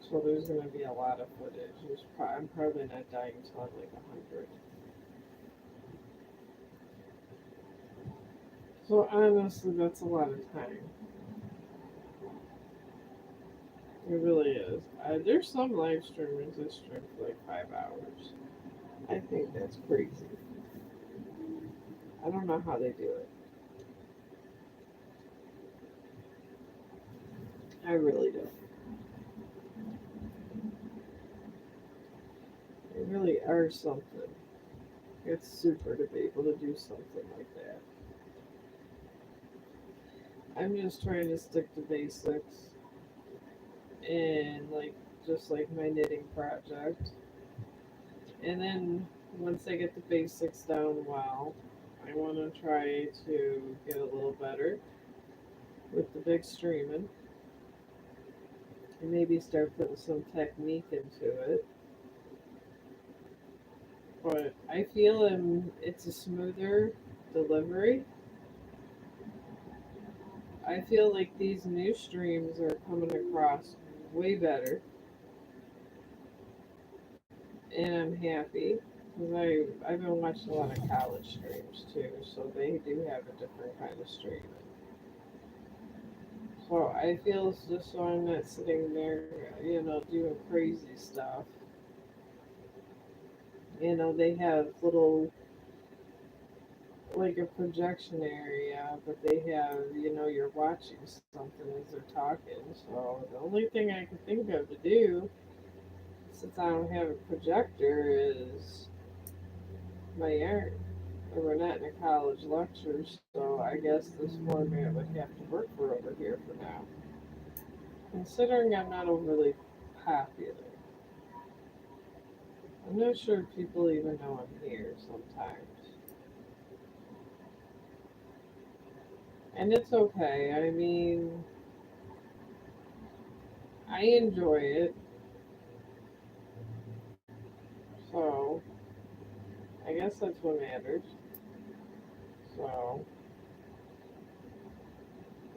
So there's gonna be a lot of footage. I'm probably not dying until I'm like 100. So honestly, that's a lot of time. It really is. There's some live streamers that stream for like 5 hours. I think that's crazy. I don't know how they do it. I really don't. They really are something. It's super to be able to do something like that. I'm just trying to stick to basics and like just like my knitting project. And then once I get the basics down well, I want to try to get a little better with the big streaming and maybe start putting some technique into it. But I feel it's a smoother delivery. I feel like these new streams are coming across way better, and I'm happy because I've been watching a lot of college streams too, so they do have a different kind of streaming. So I feel it's just so I'm not sitting there, doing crazy stuff. They have little like a projection area, but they have, you're watching something as they're talking. So the only thing I can think of to do, since I don't have a projector, is my art. And we're not in a college lecture, so I guess this format would have to work for over here for now. Considering I'm not overly popular, I'm not sure if people even know I'm here sometimes. And it's okay. I mean, I enjoy it, so I guess that's what matters. So,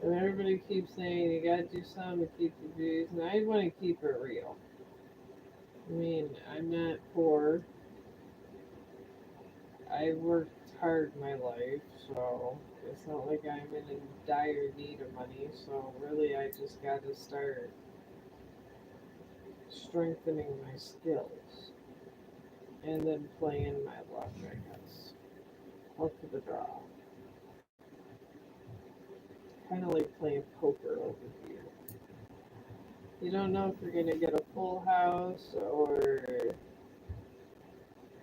and everybody keeps saying you gotta do something to keep the views, and I want to keep it real. I mean, I'm not poor. I worked hard in my life, so it's not like I'm in dire need of money. So really, I just gotta start strengthening my skills and then playing my luck, I guess. Luck of the draw. Kind of like playing poker over here. You don't know if you're gonna get a full house or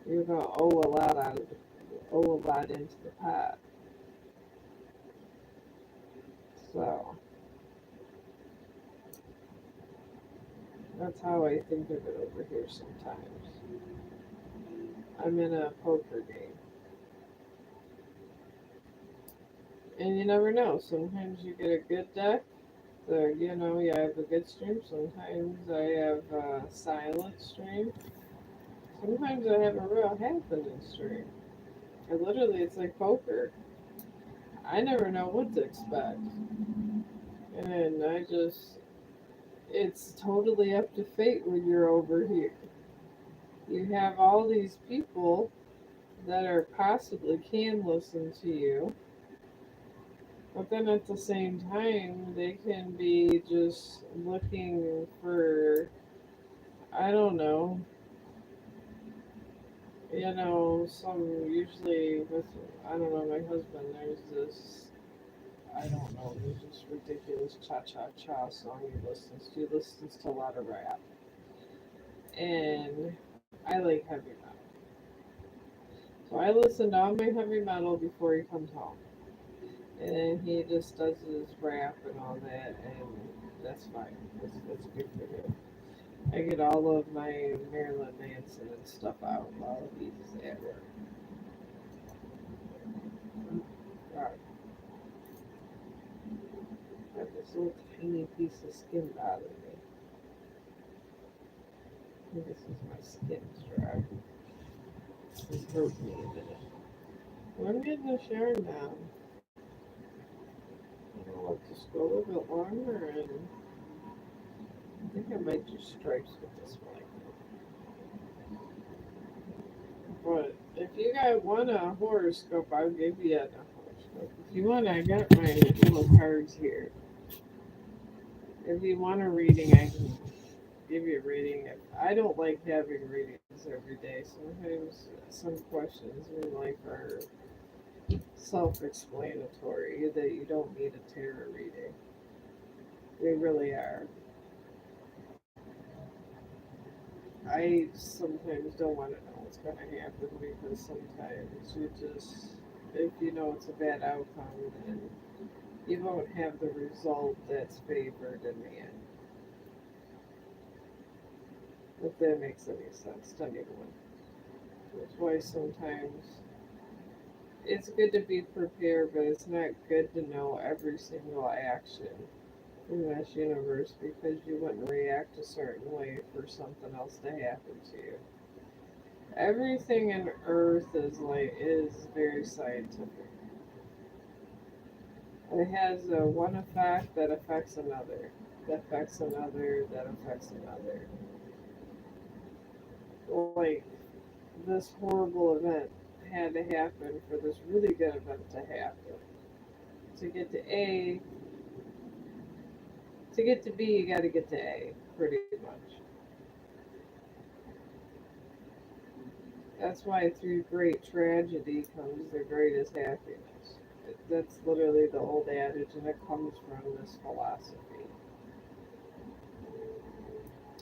you're gonna owe a lot into the pot. So that's how I think of it over here sometimes. I'm in a poker game. And you never know. Sometimes you get a good deck. So, you have a good stream. Sometimes I have a silent stream. Sometimes I have a real happening stream. And literally, it's like poker. I never know what to expect. And it's totally up to fate when you're over here. You have all these people that are possibly can listen to you, but then at the same time, they can be just looking for, I don't know, some usually with, I don't know, my husband, there's this, I don't know, there's this ridiculous cha cha cha song he listens to. He listens to a lot of rap. And I like heavy metal. So I listen to all my heavy metal before he comes home. And then he just does his rap and all that, and that's fine. That's good for him. I get all of my Marilyn Manson and stuff out while he's at work. Right. Got this little tiny piece of skin bothering me. I think this is my skin strap. It's hurt me a minute. Well, I'm getting a shower now. I'll just go a little bit longer, and I think I might do stripes with this one. But if you guys want a horoscope, I'll give you a horoscope. If you want, I got my little cards here. If you want a reading, I can give you a reading. I don't like having readings every day. Sometimes some questions in life are self-explanatory that you don't need a tarot reading. They really are. I sometimes don't want to know what's going to happen because sometimes you just, if you know it's a bad outcome, then you won't have the result that's favored in the end. If that makes any sense to anyone. That's why sometimes it's good to be prepared, but it's not good to know every single action in this universe because you wouldn't react a certain way for something else to happen to you. Everything in Earth is very scientific. It has one effect that affects another, that affects another, that affects another. Like this horrible event had to happen for this really good event to happen. To get to A, to get to B, you got to get to A, pretty much. That's why through great tragedy comes the greatest happiness. That's literally the old adage, and it comes from this philosophy.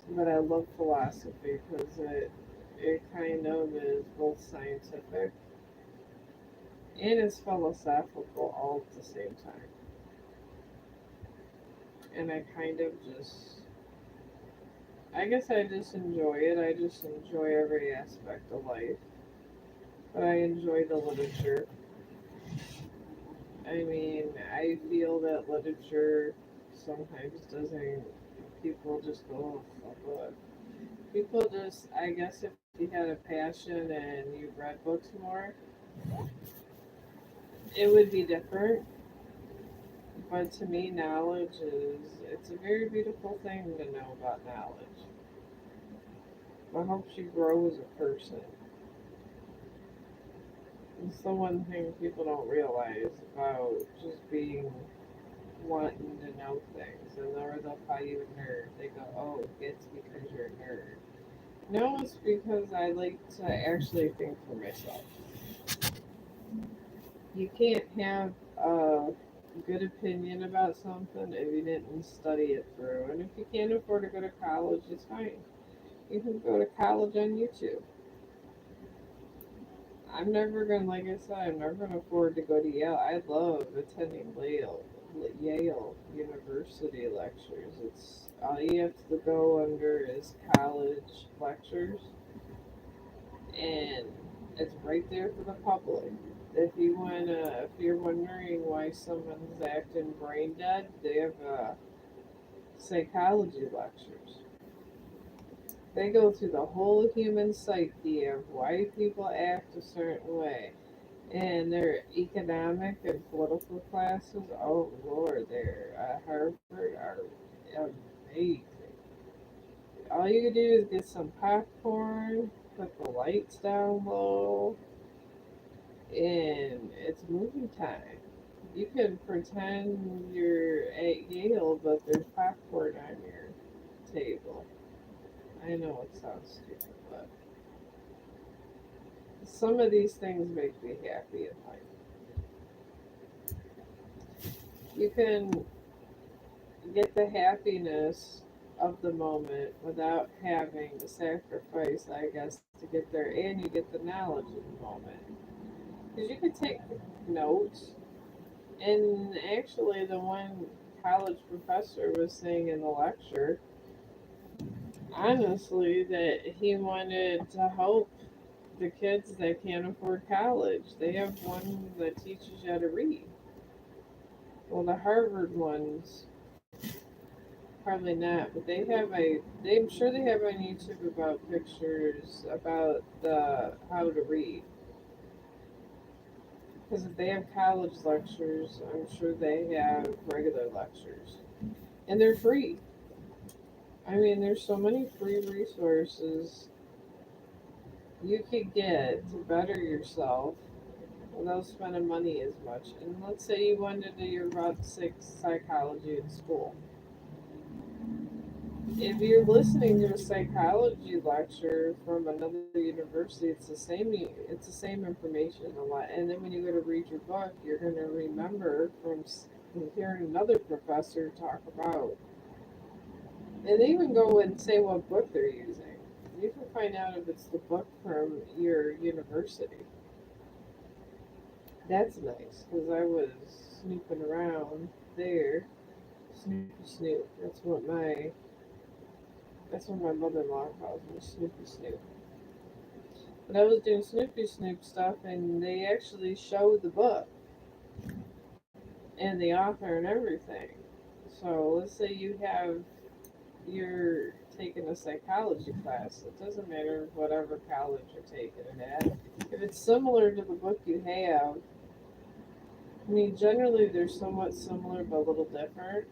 But I love philosophy because it kind of is both scientific and it's philosophical all at the same time. And I kind of just, I guess I just enjoy it. I just enjoy every aspect of life. But I enjoy the literature. I mean, I feel that literature sometimes doesn't, people just go off a book. People just, I guess if you had a passion and you've read books more, it would be different. But to me, knowledge it's a very beautiful thing to know about knowledge. It helps you grow as a person. It's the one thing people don't realize about just being wanting to know things. And they'll call you a nerd. They go, oh, it's because you're a nerd. No, it's because I like to actually think for myself. You can't have a good opinion about something if you didn't study it through. And if you can't afford to go to college, it's fine. You can go to college on YouTube. I'm never gonna, like I said, I'm never gonna afford to go to Yale. I love attending Yale University lectures. It's all you have to go under is college lectures, and it's right there for the public. If you're wondering why someone's acting brain dead, they have psychology lectures. They go through the whole human psyche of why people act a certain way. And their economic and political classes, oh Lord, they're at Harvard are amazing. All you can do is get some popcorn, put the lights down low, and it's movie time. You can pretend you're at Yale, but there's popcorn on your table. I know it sounds stupid, but some of these things make me happy in life. You can get the happiness of the moment without having to sacrifice, I guess, to get there, and you get the knowledge of the moment. Because you could take notes, and actually, the one college professor was saying in the lecture, honestly, that he wanted to help the kids that can't afford college. They have one that teaches you how to read. Well, the Harvard ones, probably not, but I'm sure they have on YouTube about pictures about the how to read. Because if they have college lectures, I'm sure they have regular lectures. And they're free. I mean, there's so many free resources you could get to better yourself without spending money as much. And let's say you wanted to do your Route 6 psychology in school. if you're listening to a psychology lecture from another university, it's the same information a lot. And then when you go to read your book, you're going to remember from hearing another professor talk about, and they even go and say what book they're using. You can find out if it's the book from your university. That's nice because I was snooping around there. Snoopy Snoop. That's what my mother-in-law calls me, Snoopy Snoop. But I was doing Snoopy Snoop stuff, and they actually show the book and the author and everything. So let's say you're taking a psychology class. It doesn't matter whatever college you're taking it at. If it's similar to the book you have, I mean, generally they're somewhat similar but a little different.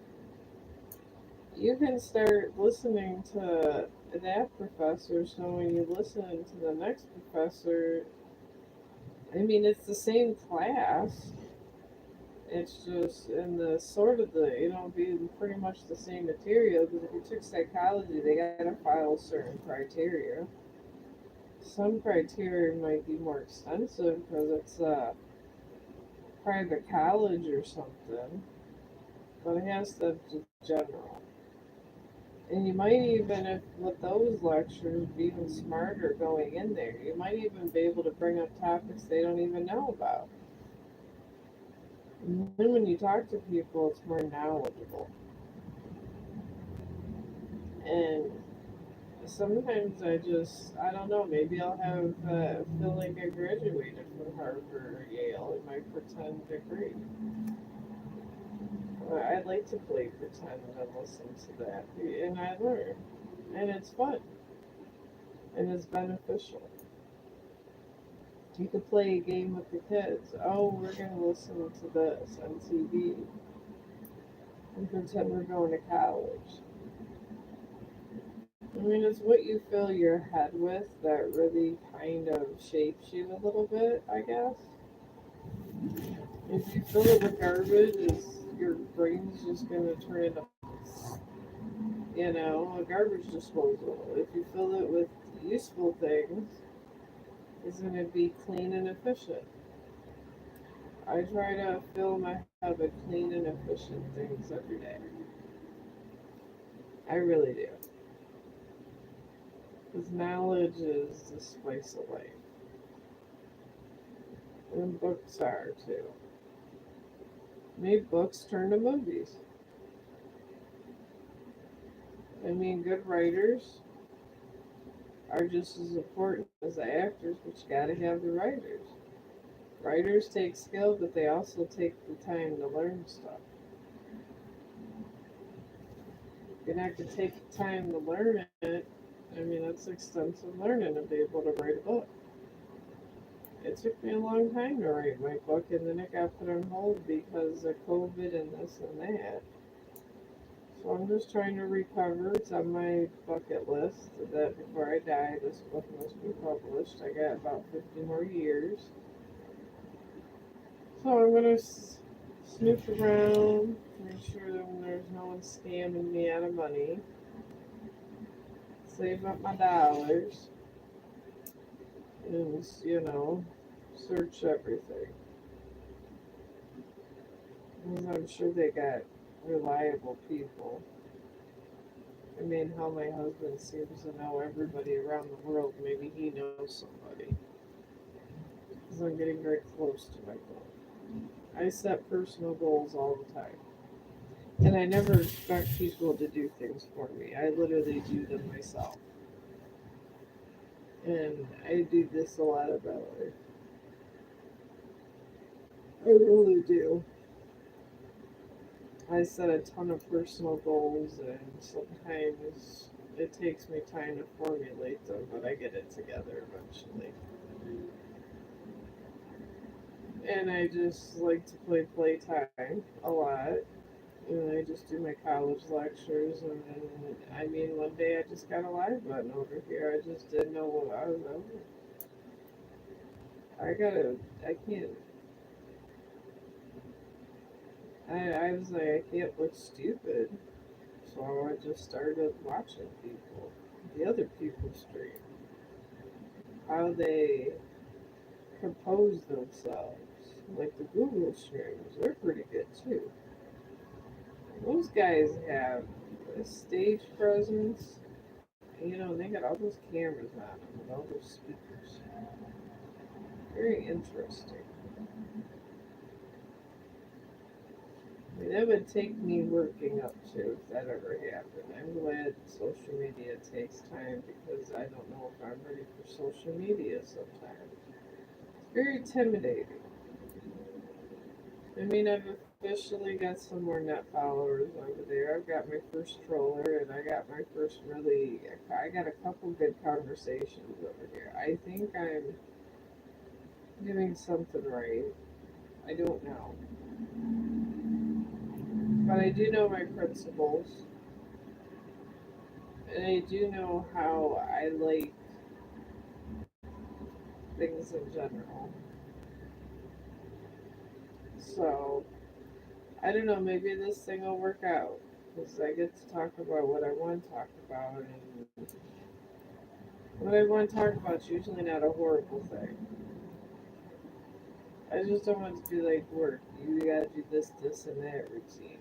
You can start listening to that professor, so when you listen to the next professor, I mean, it's the same class. It's just in the sort of the, be pretty much the same material. Because if you took psychology, they gotta follow certain criteria. Some criteria might be more extensive because it's a private college or something, but it has to be general. And you might even, if with those lectures, be even smarter going in there. You might even be able to bring up topics they don't even know about. And then when you talk to people, it's more knowledgeable. And sometimes I don't know, maybe I'll have, feel like I graduated from Harvard or Yale in my pretend degree. I like to play pretend and listen to that. And I learn. And it's fun. And it's beneficial. You could play a game with the kids. Oh, we're going to listen to this on TV and pretend we're going to college. I mean, it's what you fill your head with that really kind of shapes you a little bit, I guess. If you fill it with garbage, your brain's just going to turn into, a garbage disposal. If you fill it with useful things, it's going to be clean and efficient. I try to fill my head with clean and efficient things every day. I really do. Because knowledge is the spice of life. And books are too. Made books turn to movies. I mean, good writers are just as important as the actors, but you gotta have the writers. Writers take skill, but they also take the time to learn stuff. You're not gonna take the time to learn it. I mean, that's extensive learning to be able to write a book. It took me a long time to write my book, and then it got put on hold because of COVID and this and that. So I'm just trying to recover. It's on my bucket list that before I die, this book must be published. I got about 50 more years. So I'm going to snoop around, make sure that there's no one scamming me out of money, save up my dollars, and, search everything. Because I'm sure they got reliable people. I mean, how my husband seems to know everybody around the world. Maybe he knows somebody. Because I'm getting very close to my goal. I set personal goals all the time. And I never expect people to do things for me. I literally do them myself. And I do this a lot of better. I really do. I set a ton of personal goals, and sometimes it takes me time to formulate them, but I get it together eventually. And I just like to play playtime a lot. And I just do my college lectures, and then, I mean, one day I just got a live button over here. I just didn't know what I was over. I can't, I was like, I can't look stupid. So So I just started watching people, the other people stream, how they compose themselves. Like the Google streamers, they're pretty good too. Those guys have a stage presence. They got all those cameras on them and all those speakers. Very interesting. I mean, that would take me working up to if that ever happened. I'm glad social media takes time because I don't know if I'm ready for social media sometimes. It's very intimidating. I mean, I've officially got some more net followers over there. I've got my first troller and I got my first really, I got a couple good conversations over here. I think I'm doing something right. I don't know. But I do know my principles, and I do know how I like things in general. So, I don't know, maybe this thing will work out. Because I get to talk about what I want to talk about, and what I want to talk about is usually not a horrible thing. I just don't want it to be like work. You gotta do this, this, and that routine.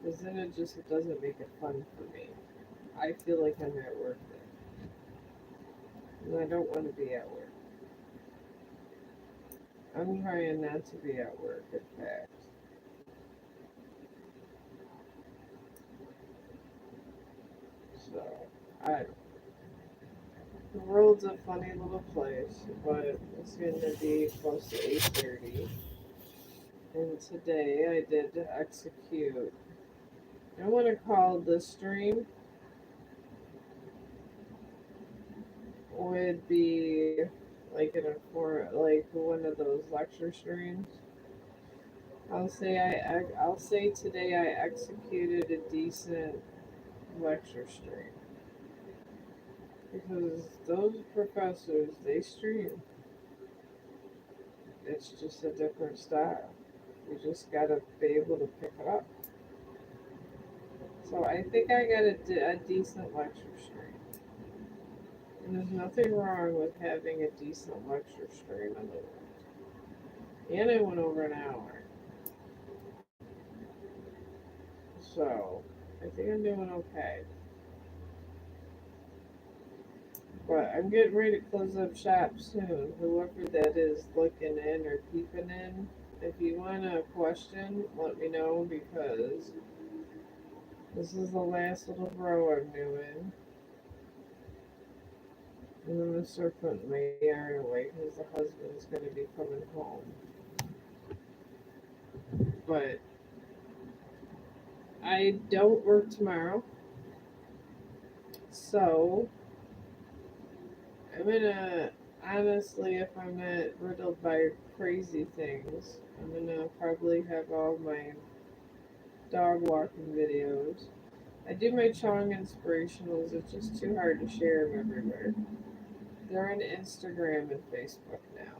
Because then it doesn't make it fun for me. I feel like I'm at work then. And I don't want to be at work. I'm trying not to be at work, in fact. So, I the world's a funny little place, but it's going to be close to 8:30. And today I did execute. I want to call the stream would be like like one of those lecture streams. I'll say today I executed a decent lecture stream because those professors they stream. It's just a different style. You just gotta be able to pick it up. So I think I got a decent lecture stream. And there's nothing wrong with having a decent lecture stream in the world. And I went over an hour. So I think I'm doing okay. But I'm getting ready to close up shop soon. Whoever that is looking in or peeping in, if you want a question, let me know because this is the last little grow I'm doing. And I'm going to start putting my yarn away because the husband's going to be coming home. But I don't work tomorrow. So I'm going to, honestly, if I'm not riddled by crazy things, I'm going to probably have all my dog walking videos. I do my Chong inspirationals, it's just too hard to share them everywhere. They're on Instagram and Facebook now.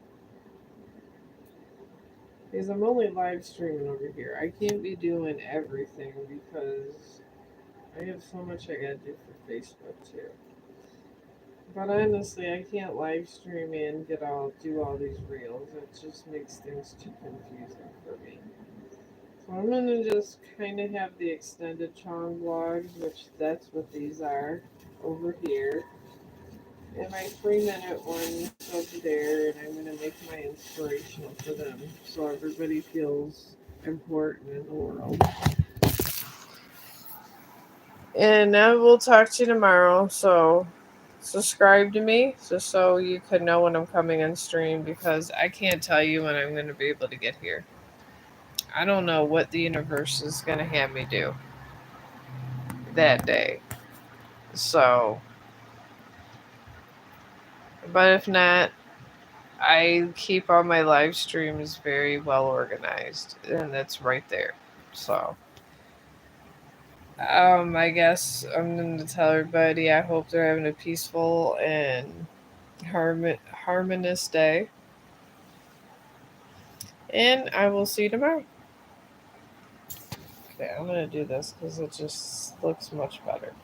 Because I'm only live streaming over here. I can't be doing everything because I have so much I gotta do for Facebook too. But honestly, I can't live stream and do all these reels. It just makes things too confusing for me. So I'm gonna just kind of have the extended Chong vlogs, which that's what these are over here. And my 3-minute one over there, and I'm gonna make my inspirational for them so everybody feels important in the world. And I will talk to you tomorrow. So subscribe to me just so you can know when I'm coming on stream because I can't tell you when I'm going to be able to get here. I don't know what the universe is going to have me do that day. So, but if not, I keep all my live streams very well organized, and that's right there. So, I guess I'm going to tell everybody I hope they're having a peaceful and harmonious day. And I will see you tomorrow. Okay, I'm gonna do this because it just looks much better.